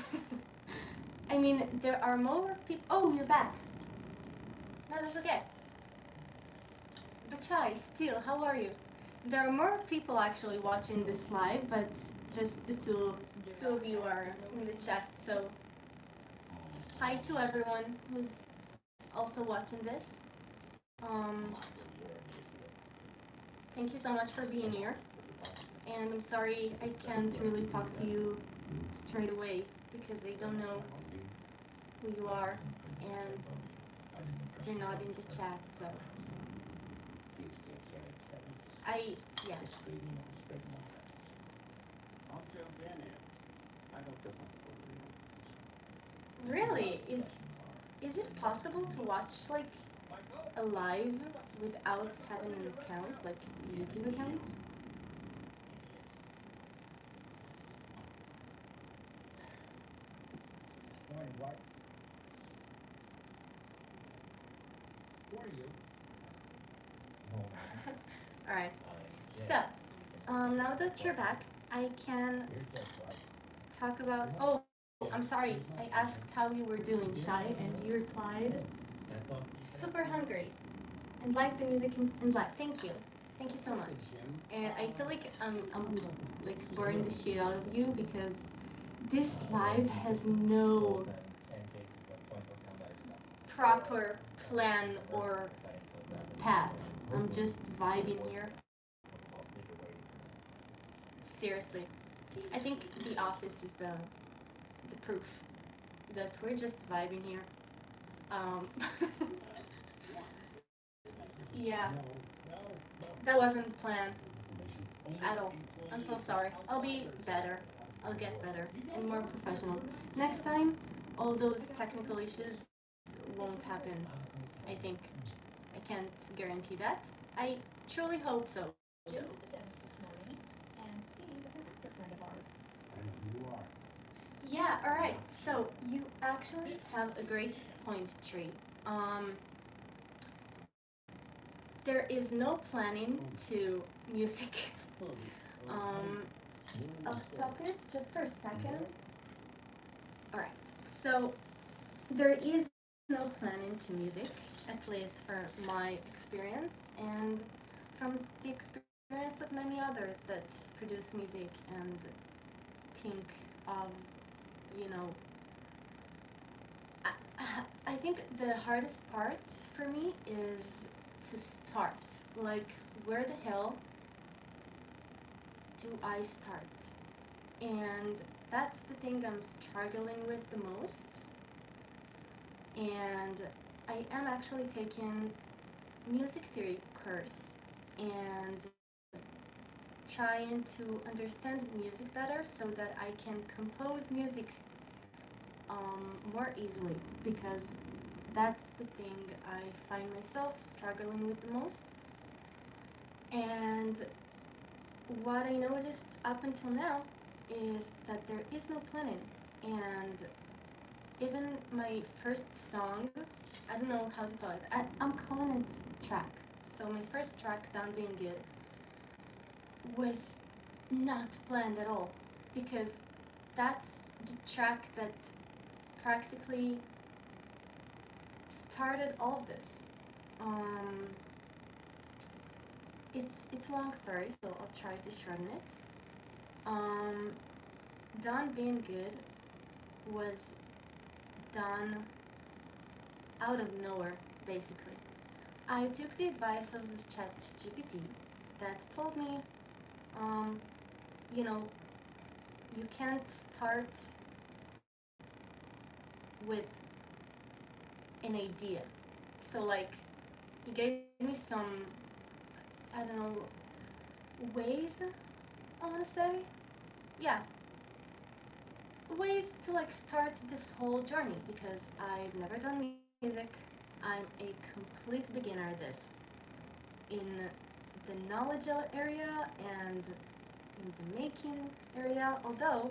I mean, there are more people. Oh, you're back. No, that's okay. But Shy, still, how are you? There are more people actually watching this live, but just the two of you are in the chat, so hi to everyone who's also watching this. Um, Thank you so much for being here. And I'm sorry I can't really talk to you straight away because I don't know who you are and you're not in the chat. So I, yeah. Really? Is it possible to watch like a live without having an account, like a YouTube account? What? Who are you? All right. So, now that you're back, I can talk about. Oh, I'm sorry. I asked how you were doing, Shai, and you replied, super hungry and like the music and like. Thank you. Thank you so much. And I feel like I'm like boring the shit out of you because this live has no proper plan or path. I'm just vibing here. Seriously. I think The Office is the proof that we're just vibing here. Um, yeah, that wasn't planned at all. I'm so sorry. I'll be better. I'll get better and more professional. Next time, all those technical issues won't happen. I think. I can't guarantee that. I truly hope so. Jim to the dentist this morning, and Steve is an actor friend of ours. You are. Yeah, alright. So you actually have a great point, Tree. There is no planning to music. um, I'll stop it just for a second. Alright. So there is no planning to music, at least for my experience, and from the experience of many others that produce music and think of, you know, I think the hardest part for me is to start. Like, where the hell do I start? And that's the thing I'm struggling with the most. And I am actually taking music theory course and trying to understand music better so that I can compose music more easily, because that's the thing I find myself struggling with the most. And what I noticed up until now is that there is no planning. And even my first song, I don't know how to call it. I'm calling it track. So my first track, Down Being Good, was not planned at all, because that's the track that practically started all of this. Um, it's a long story, so I'll try to shorten it. Um, Done Being Good was done out of nowhere, basically. I took the advice of ChatGPT that told me, um, you know, you can't start with an idea. So, like, he gave me some, I don't know, ways, I want to say. Yeah, ways to like start this whole journey, because I've never done music. I'm a complete beginner at this in the knowledge area and in the making area. Although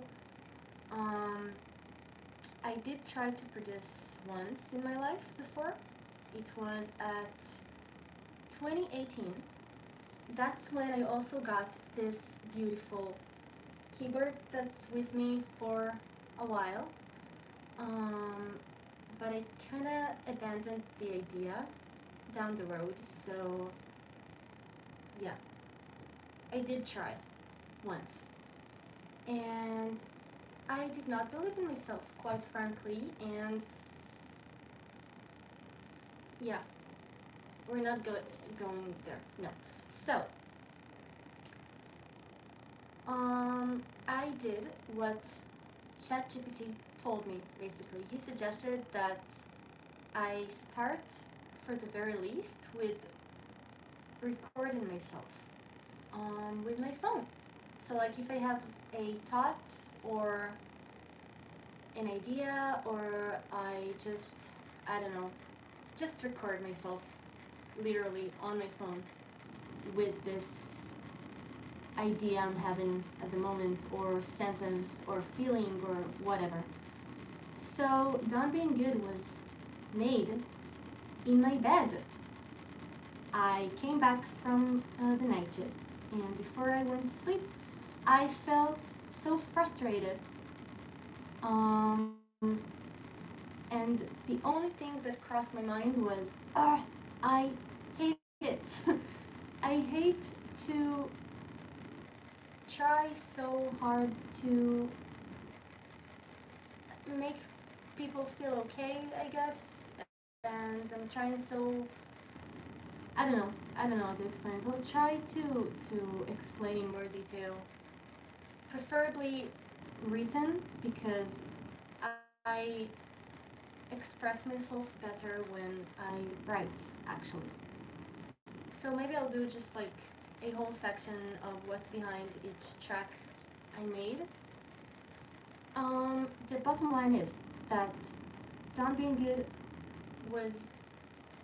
um, I did try to produce once in my life before. It was at 2018. That's when I also got this beautiful keyboard that's with me for a while. Um, but I kind of abandoned the idea down the road. So yeah, I did try once, and I did not believe in myself, quite frankly. And yeah, we're not going there. No. So, I did what ChatGPT told me. Basically, he suggested that I start, for the very least, with recording myself with my phone. So, like, if I have a thought or an idea, or I don't know, just record myself literally on my phone with this idea I'm having at the moment, or sentence, or feeling, or whatever. So, Done Being Good was made in my bed. I came back from the night shift, and before I went to sleep, I felt so frustrated. Um, and the only thing that crossed my mind was, I hate it. I hate to try so hard to make people feel okay, I guess. And I'm trying so I don't know how to explain it. I'll try to explain in more detail, preferably written, because I express myself better when I write, actually. So maybe I'll do just like a whole section of what's behind each track I made. The bottom line is that Done Being Good was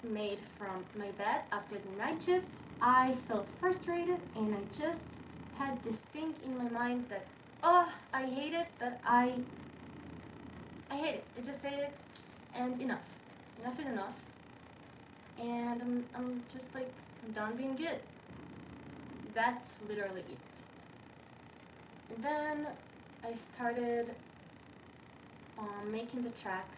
made from my bed after the night shift. I felt frustrated, and I just had this thing in my mind that, I hate it, I hate it. I just hate it, and enough. Enough is enough. And I'm just like, I'm done being good. That's literally it. And then I started making the track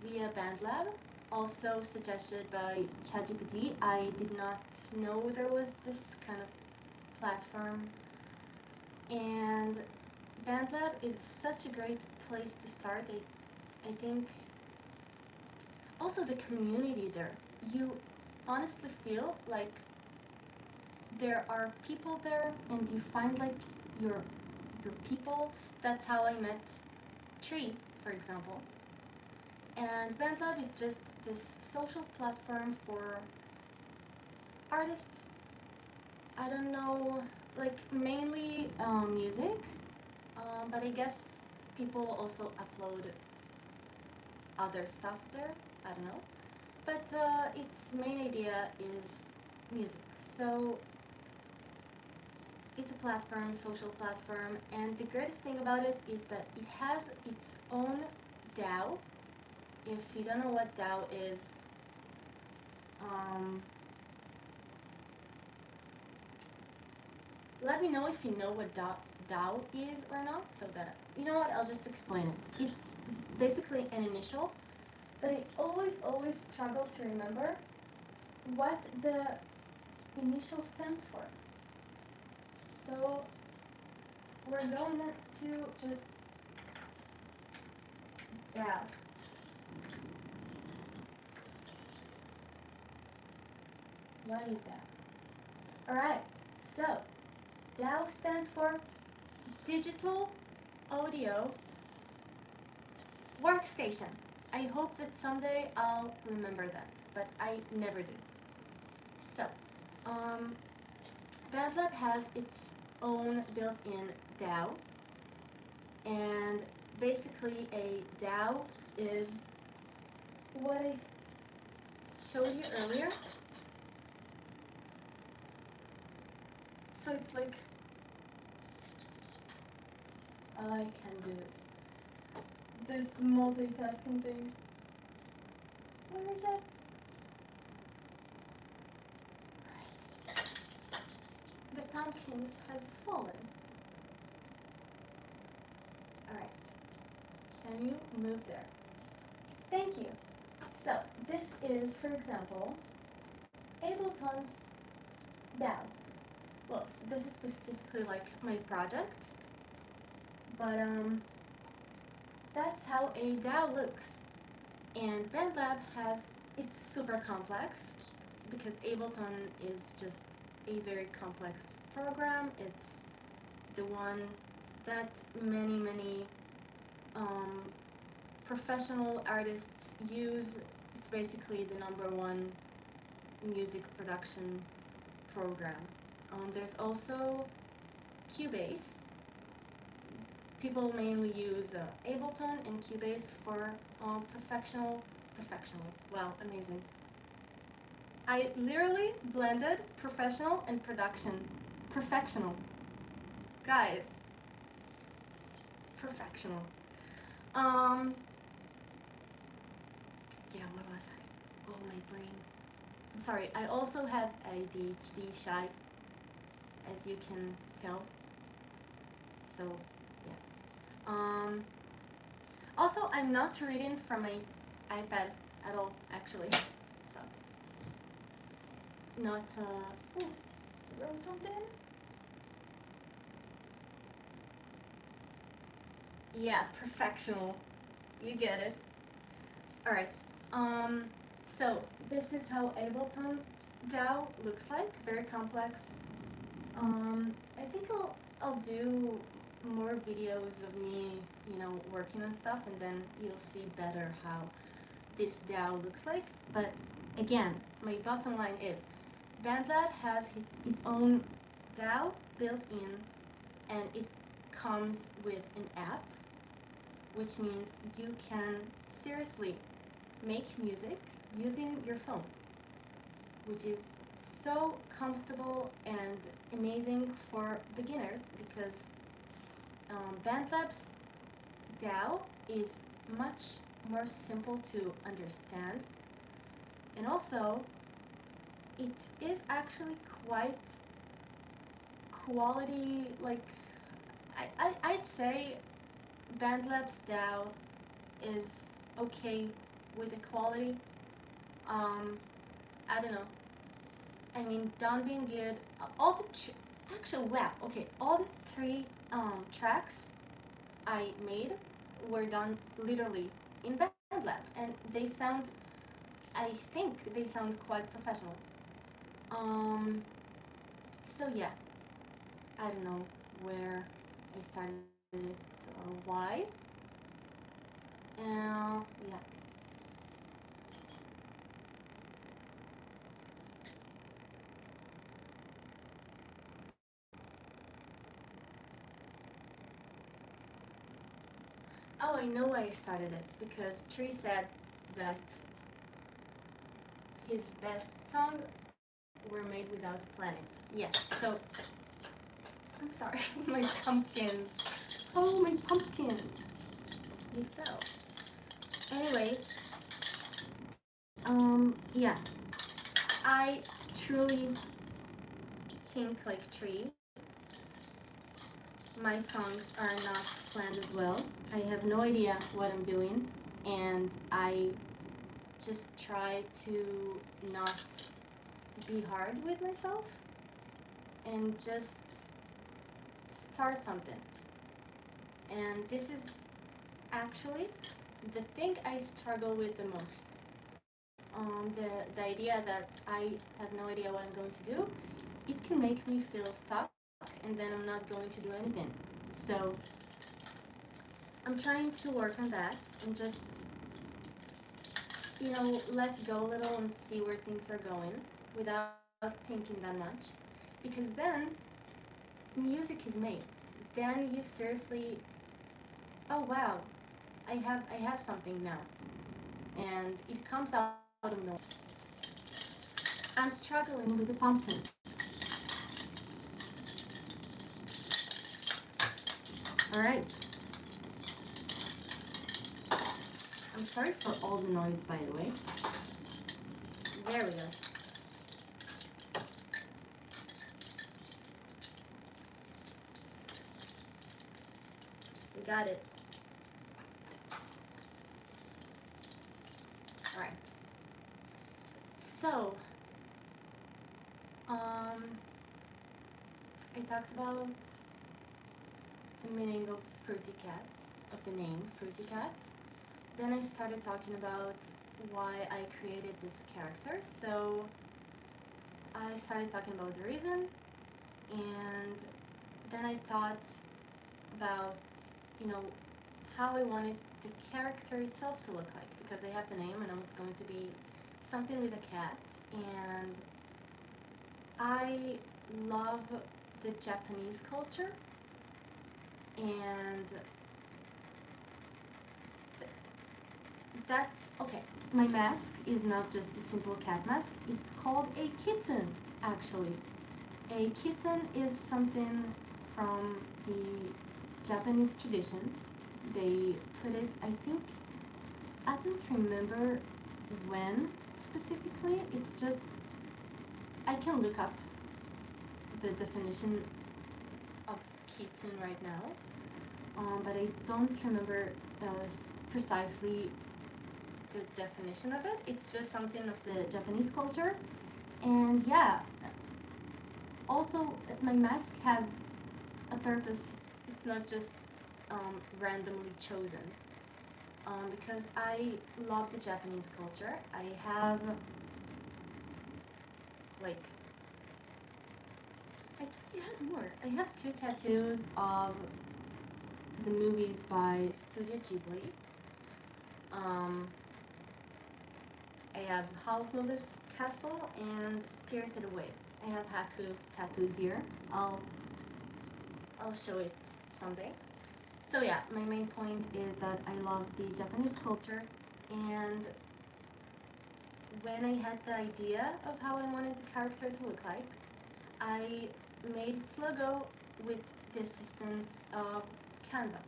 via BandLab, also suggested by ChatGPT. I did not know there was this kind of platform, and BandLab is such a great place to start. I think also the community there. You honestly feel like there are people there, and you find like your your people. That's how I met Tree, for example. And BandLab is just this social platform for artists. I don't know, like mainly music, but I guess people also upload other stuff there. I don't know. But its main idea is music. So it's a platform, social platform, and the greatest thing about it is that it has its own DAO. If you don't know what DAO is, um, let me know if you know what DAO is or not, so that, you know what, I'll just explain it. It's basically an initial, but I always struggle to remember what the initial stands for. So we're going to just DAO. What is that? Alright, so DAO stands for Digital Audio Workstation. I hope that someday I'll remember that, but I never do. So, um, BandLab has its own built-in DAO, and basically a DAO is what I showed you earlier. So it's like, I can do this multitasking thing. Where is it? Right. The pumpkins have fallen. Alright. Can you move there? Thank you. So, this is, for example, Ableton's DAO. Well, so this is specifically like my project, but that's how a DAO looks. And BandLab has it's super complex because Ableton is just a very complex program. It's the one that many um, professional artists use. It's basically the #1 music production program. There's also Cubase. People mainly use Ableton and Cubase for professional. Wow, amazing. I literally blended professional and production. Perfectional. Guys, perfectional. Um, yeah, what was I? Oh, my brain. I'm sorry, I also have ADHD shy, as you can tell. So, yeah. Also, I'm not reading from my iPad at all, actually. So, not, oh, wrote something? Yeah, perfectional. You get it. Alright. Um, so, this is how Ableton's DAO looks like. Very complex. I think I'll do more videos of me, working on stuff, and then you'll see better how this DAO looks like. But again, my bottom line is BandLab has its own DAO built in, and it comes with an app, which means you can seriously make music using your phone, which is so comfortable and amazing for beginners because BandLab's DAO is much more simple to understand, and also it is actually quite quality. Like I'd say BandLab's DAO is okay with the quality. Um, I don't know. I mean, Done Being Good, all actually, wow, okay, all the three tracks I made were done literally in BandLab, and they sound, I think they sound quite professional. Um, so yeah, I don't know where I started it or why. Yeah. Oh, I know why I started it because Tree said that his best song were made without planning. Yes, so I'm sorry, my pumpkins. Oh, my pumpkins. They fell. Anyway, yeah, I truly think like Tree. My songs are not planned as well. I have no idea what I'm doing, and I just try to not be hard with myself and just start something. And this is actually the thing I struggle with the most. The idea that I have no idea what I'm going to do, it can make me feel stuck, and then I'm not going to do anything. So I'm trying to work on that and just, let go a little and see where things are going without thinking that much. Because then music is made. Then you seriously, oh wow, I have something now, and it comes out of nowhere. I'm struggling with the pumpkins. All right. I'm sorry for all the noise, by the way. There we go. We got it. All right. So, I talked about the meaning of FruityCat, of the name FruityCat. Then I started talking about why I created this character. So I started talking about the reason, and then I thought about, you know, how I wanted the character itself to look like, because I have the name, I know it's going to be something with a cat, and I love the Japanese culture, and that's okay. My mask is not just a simple cat mask, it's called a kitten, actually. A kitten is something from the Japanese tradition. They put it, I think, I don't remember when specifically. It's just, I can look up the definition of kitten right now, but I don't remember precisely the definition of it. It's just something of the Japanese culture. And yeah, also my mask has a purpose. It's not just randomly chosen. Because I love the Japanese culture. I have like I have more. I have two tattoos of the movies by Studio Ghibli. Um, I have Howl's Moving Castle and Spirited Away. I have Haku tattooed here. I'll show it someday. So yeah, my main point is that I love the Japanese culture, and when I had the idea of how I wanted the character to look like, I made its logo with the assistance of Canva.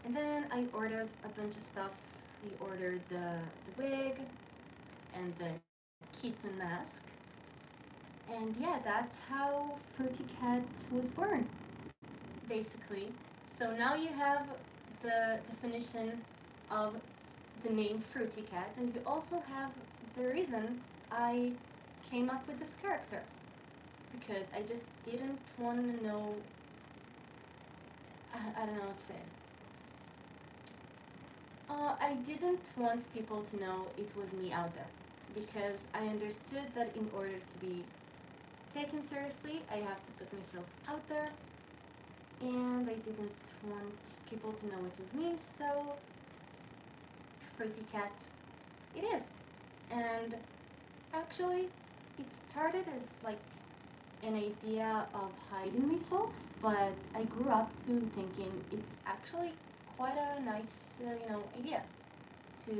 And then I ordered a bunch of stuff. I ordered the wig and the kitten mask. And yeah, that's how FruityCat was born, basically. So now you have the definition of the name FruityCat, and you also have the reason I came up with this character. Because I just didn't want to know. I don't know what to say. I didn't want people to know it was me out there. Because I understood that in order to be taken seriously, I have to put myself out there. And I didn't want people to know it was me, so FruityCat it is. And actually, it started as like an idea of hiding myself, but I grew up to thinking it's actually quite a nice, idea to,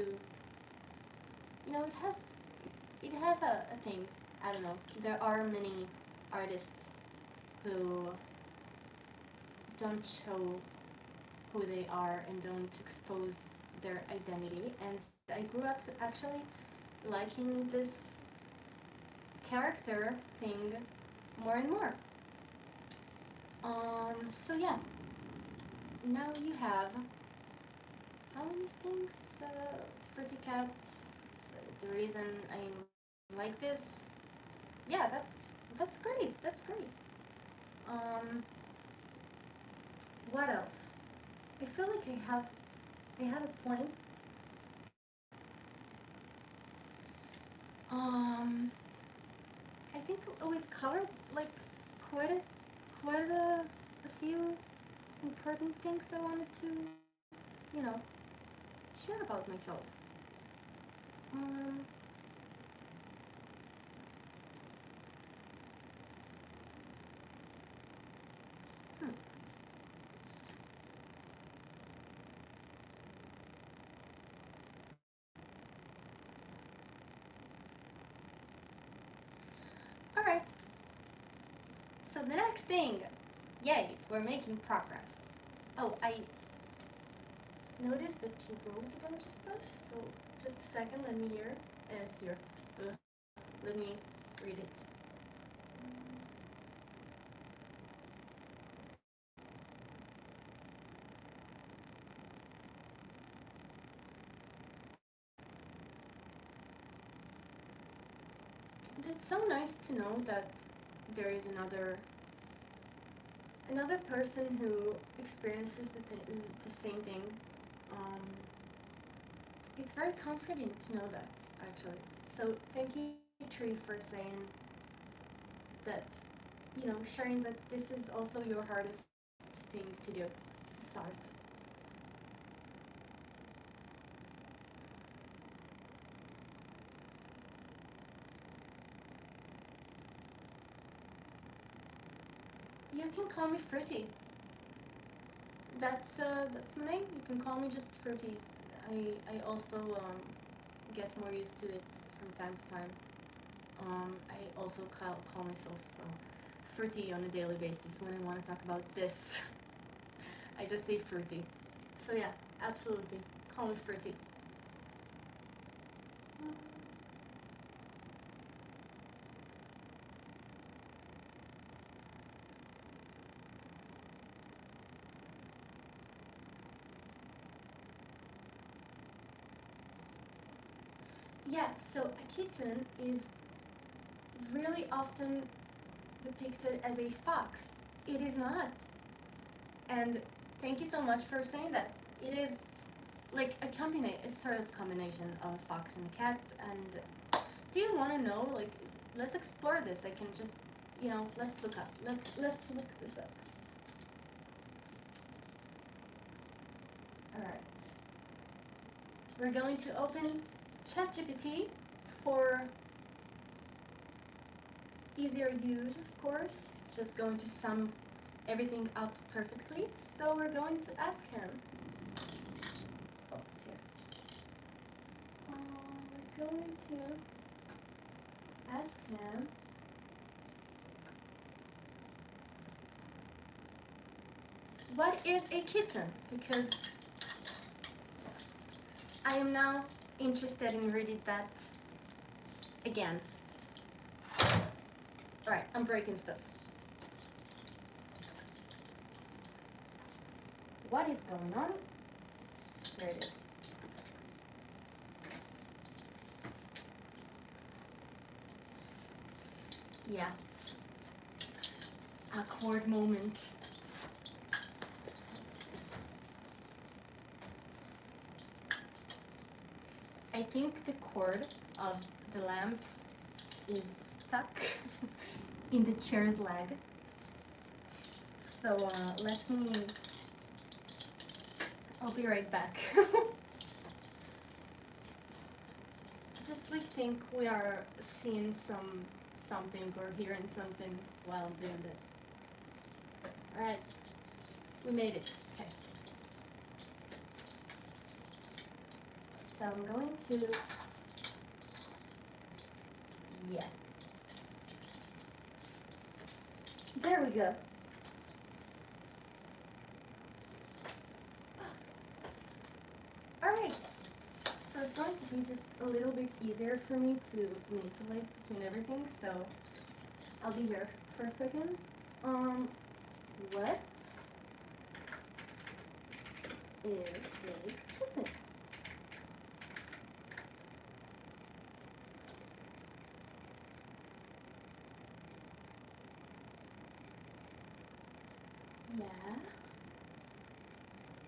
it has a thing. I don't know. There are many artists who don't show who they are and don't expose their identity, and I grew up to actually liking this character thing more and more. So yeah, now you have how many things? FruityCat, the reason I'm like this. Yeah, that's great. That's great. Um, what else? I feel like I have a point. Um, I think we've covered like quite a quite a few important things I wanted to, you know, share about myself. Um, hmm. All right. So the next thing, yay, we're making progress. Oh, I noticed that you wrote a bunch of stuff. So just a second, let me hear. Here. Let me read it. It's so nice to know that there is another person who experiences the same thing. Um, It's very comforting to know that, actually. So thank you, Tree, for saying that, sharing that this is also your hardest thing to do, to start. You can call me Fruity. That's my name. You can call me just Fruity. I also get more used to it from time to time. I also call myself Fruity on a daily basis when I want to talk about this. I just say Fruity. So yeah, absolutely. Call me Fruity. Yeah, so a kitten is really often depicted as a fox. It is not. And thank you so much for saying that. It is like a sort of combination of a fox and a cat. And do you want to know? Like, let's explore this. I can just, let's look up. Let's look this up. All right. We're going to open ChatGPT for easier use, of course. It's just going to sum everything up perfectly. So we're going to ask him. Oh, it's here. We're going to ask him. What is a kitten? Because I am now interested in reading that again. Alright, I'm breaking stuff. What is going on? There it is. Yeah. Awkward moment. I think the cord of the lamps is stuck in the chair's leg. So I'll be right back. Just like think we are seeing something or hearing something while I'm doing this. Alright, we made it. Okay. So I'm going to, yeah. There we go. Alright, so it's going to be just a little bit easier for me to manipulate between everything, so I'll be here for a second. What is a kitten? Yeah.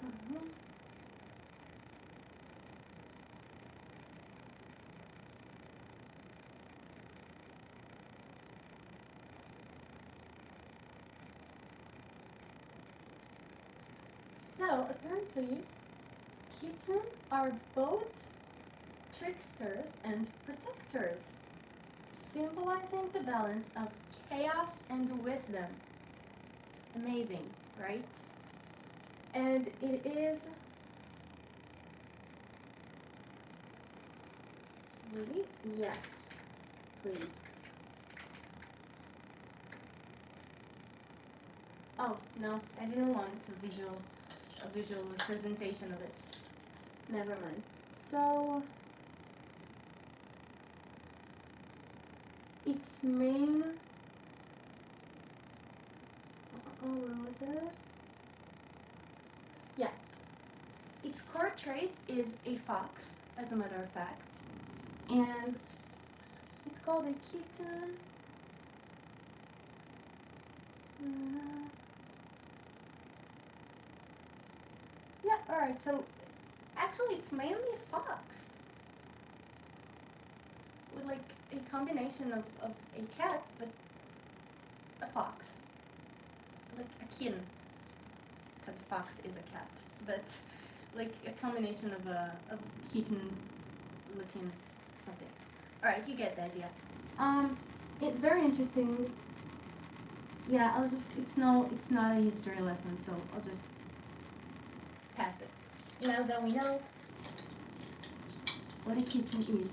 Uh-huh. So apparently, kittens are both tricksters and protectors, symbolizing the balance of chaos and wisdom. Amazing, right? And it is really, yes, please. Oh no, I didn't want a visual representation of it. Never mind. So its main, where was it? Yeah, its core trait is a fox, as a matter of fact, and it's called a kitten. Yeah, alright, so Actually, it's mainly a fox. With like a combination of a cat, but a fox. Like a kitten. Because a fox is a cat. But like a combination of a kitten looking something. Alright, you get the idea. It's very interesting. Yeah, it's not a history lesson, so I'll just pass it. Now that we know what a kitten is.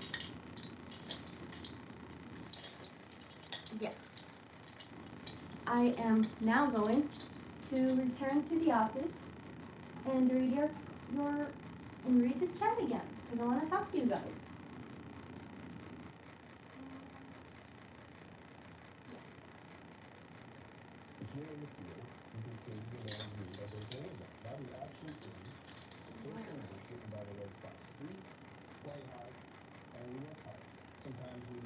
Yeah. I am now going to return to the office and read read the chat again, because I want to talk to you guys. If you're in the field, you can feel the man who does okay with that. Now the action is written by the words cross street, play hard, and we work hard. Sometimes we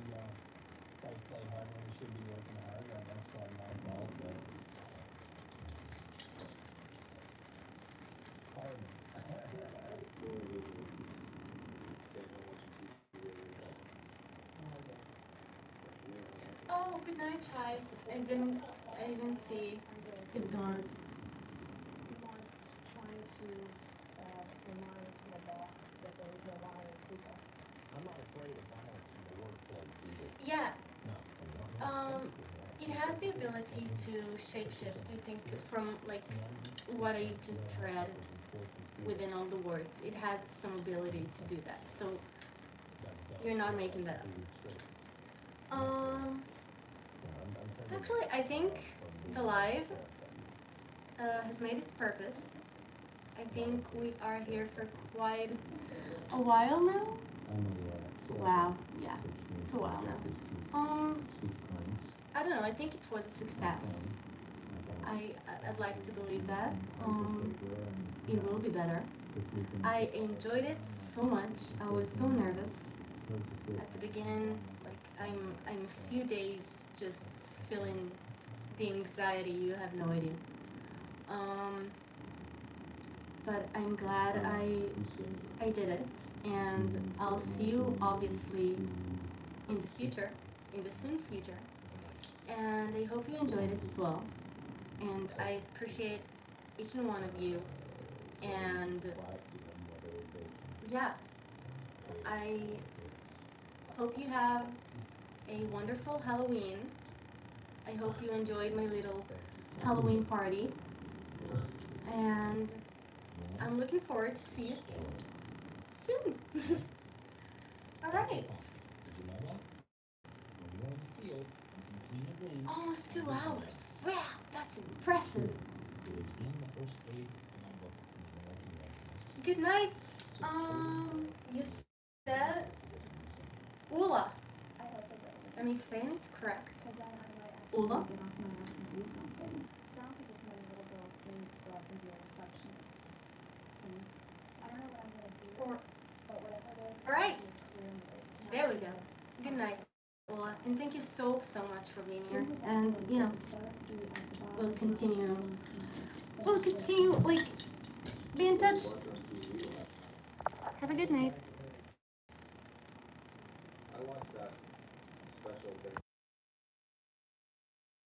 play hard when we should be working hard, and that's probably my fault, but hard. Oh, good night, Chai. I didn't see. He's gone. Trying to remind my boss that there's a lot of people. I'm not afraid of violence in the workplace either. Yeah. No. It has the ability to shapeshift, I think, from like what I just read within all the words. It has some ability to do that. So you're not making that up. Actually, I think the live has made its purpose. I think we are here for quite a while now. Wow, yeah, it's a while now. I don't know. I think it was a success. I'd like to believe that. It will be better. I enjoyed it so much. I was so nervous at the beginning. Like I'm a few days just feeling the anxiety. You have no idea. But I'm glad I did it, and I'll see you obviously in the future, in the soon future. And I hope you enjoyed it as well. And I appreciate each and one of you. And yeah, I hope you have a wonderful Halloween. I hope you enjoyed my little Halloween party. And I'm looking forward to see you soon. All right. Almost 2 hours. Wow, that's impressive. Good night. You said Ula. Am I saying it correct? Ula? Do something. So I don't think it's many little girls' dreams to grow up and be a receptionist. And I don't know what I'm gonna do. But what I heard is All right. clearly. There we go. Good night, Ula. And thank you so much for being here. And, you know, we'll continue, like, be in touch. Have a good night. I watched that special thing.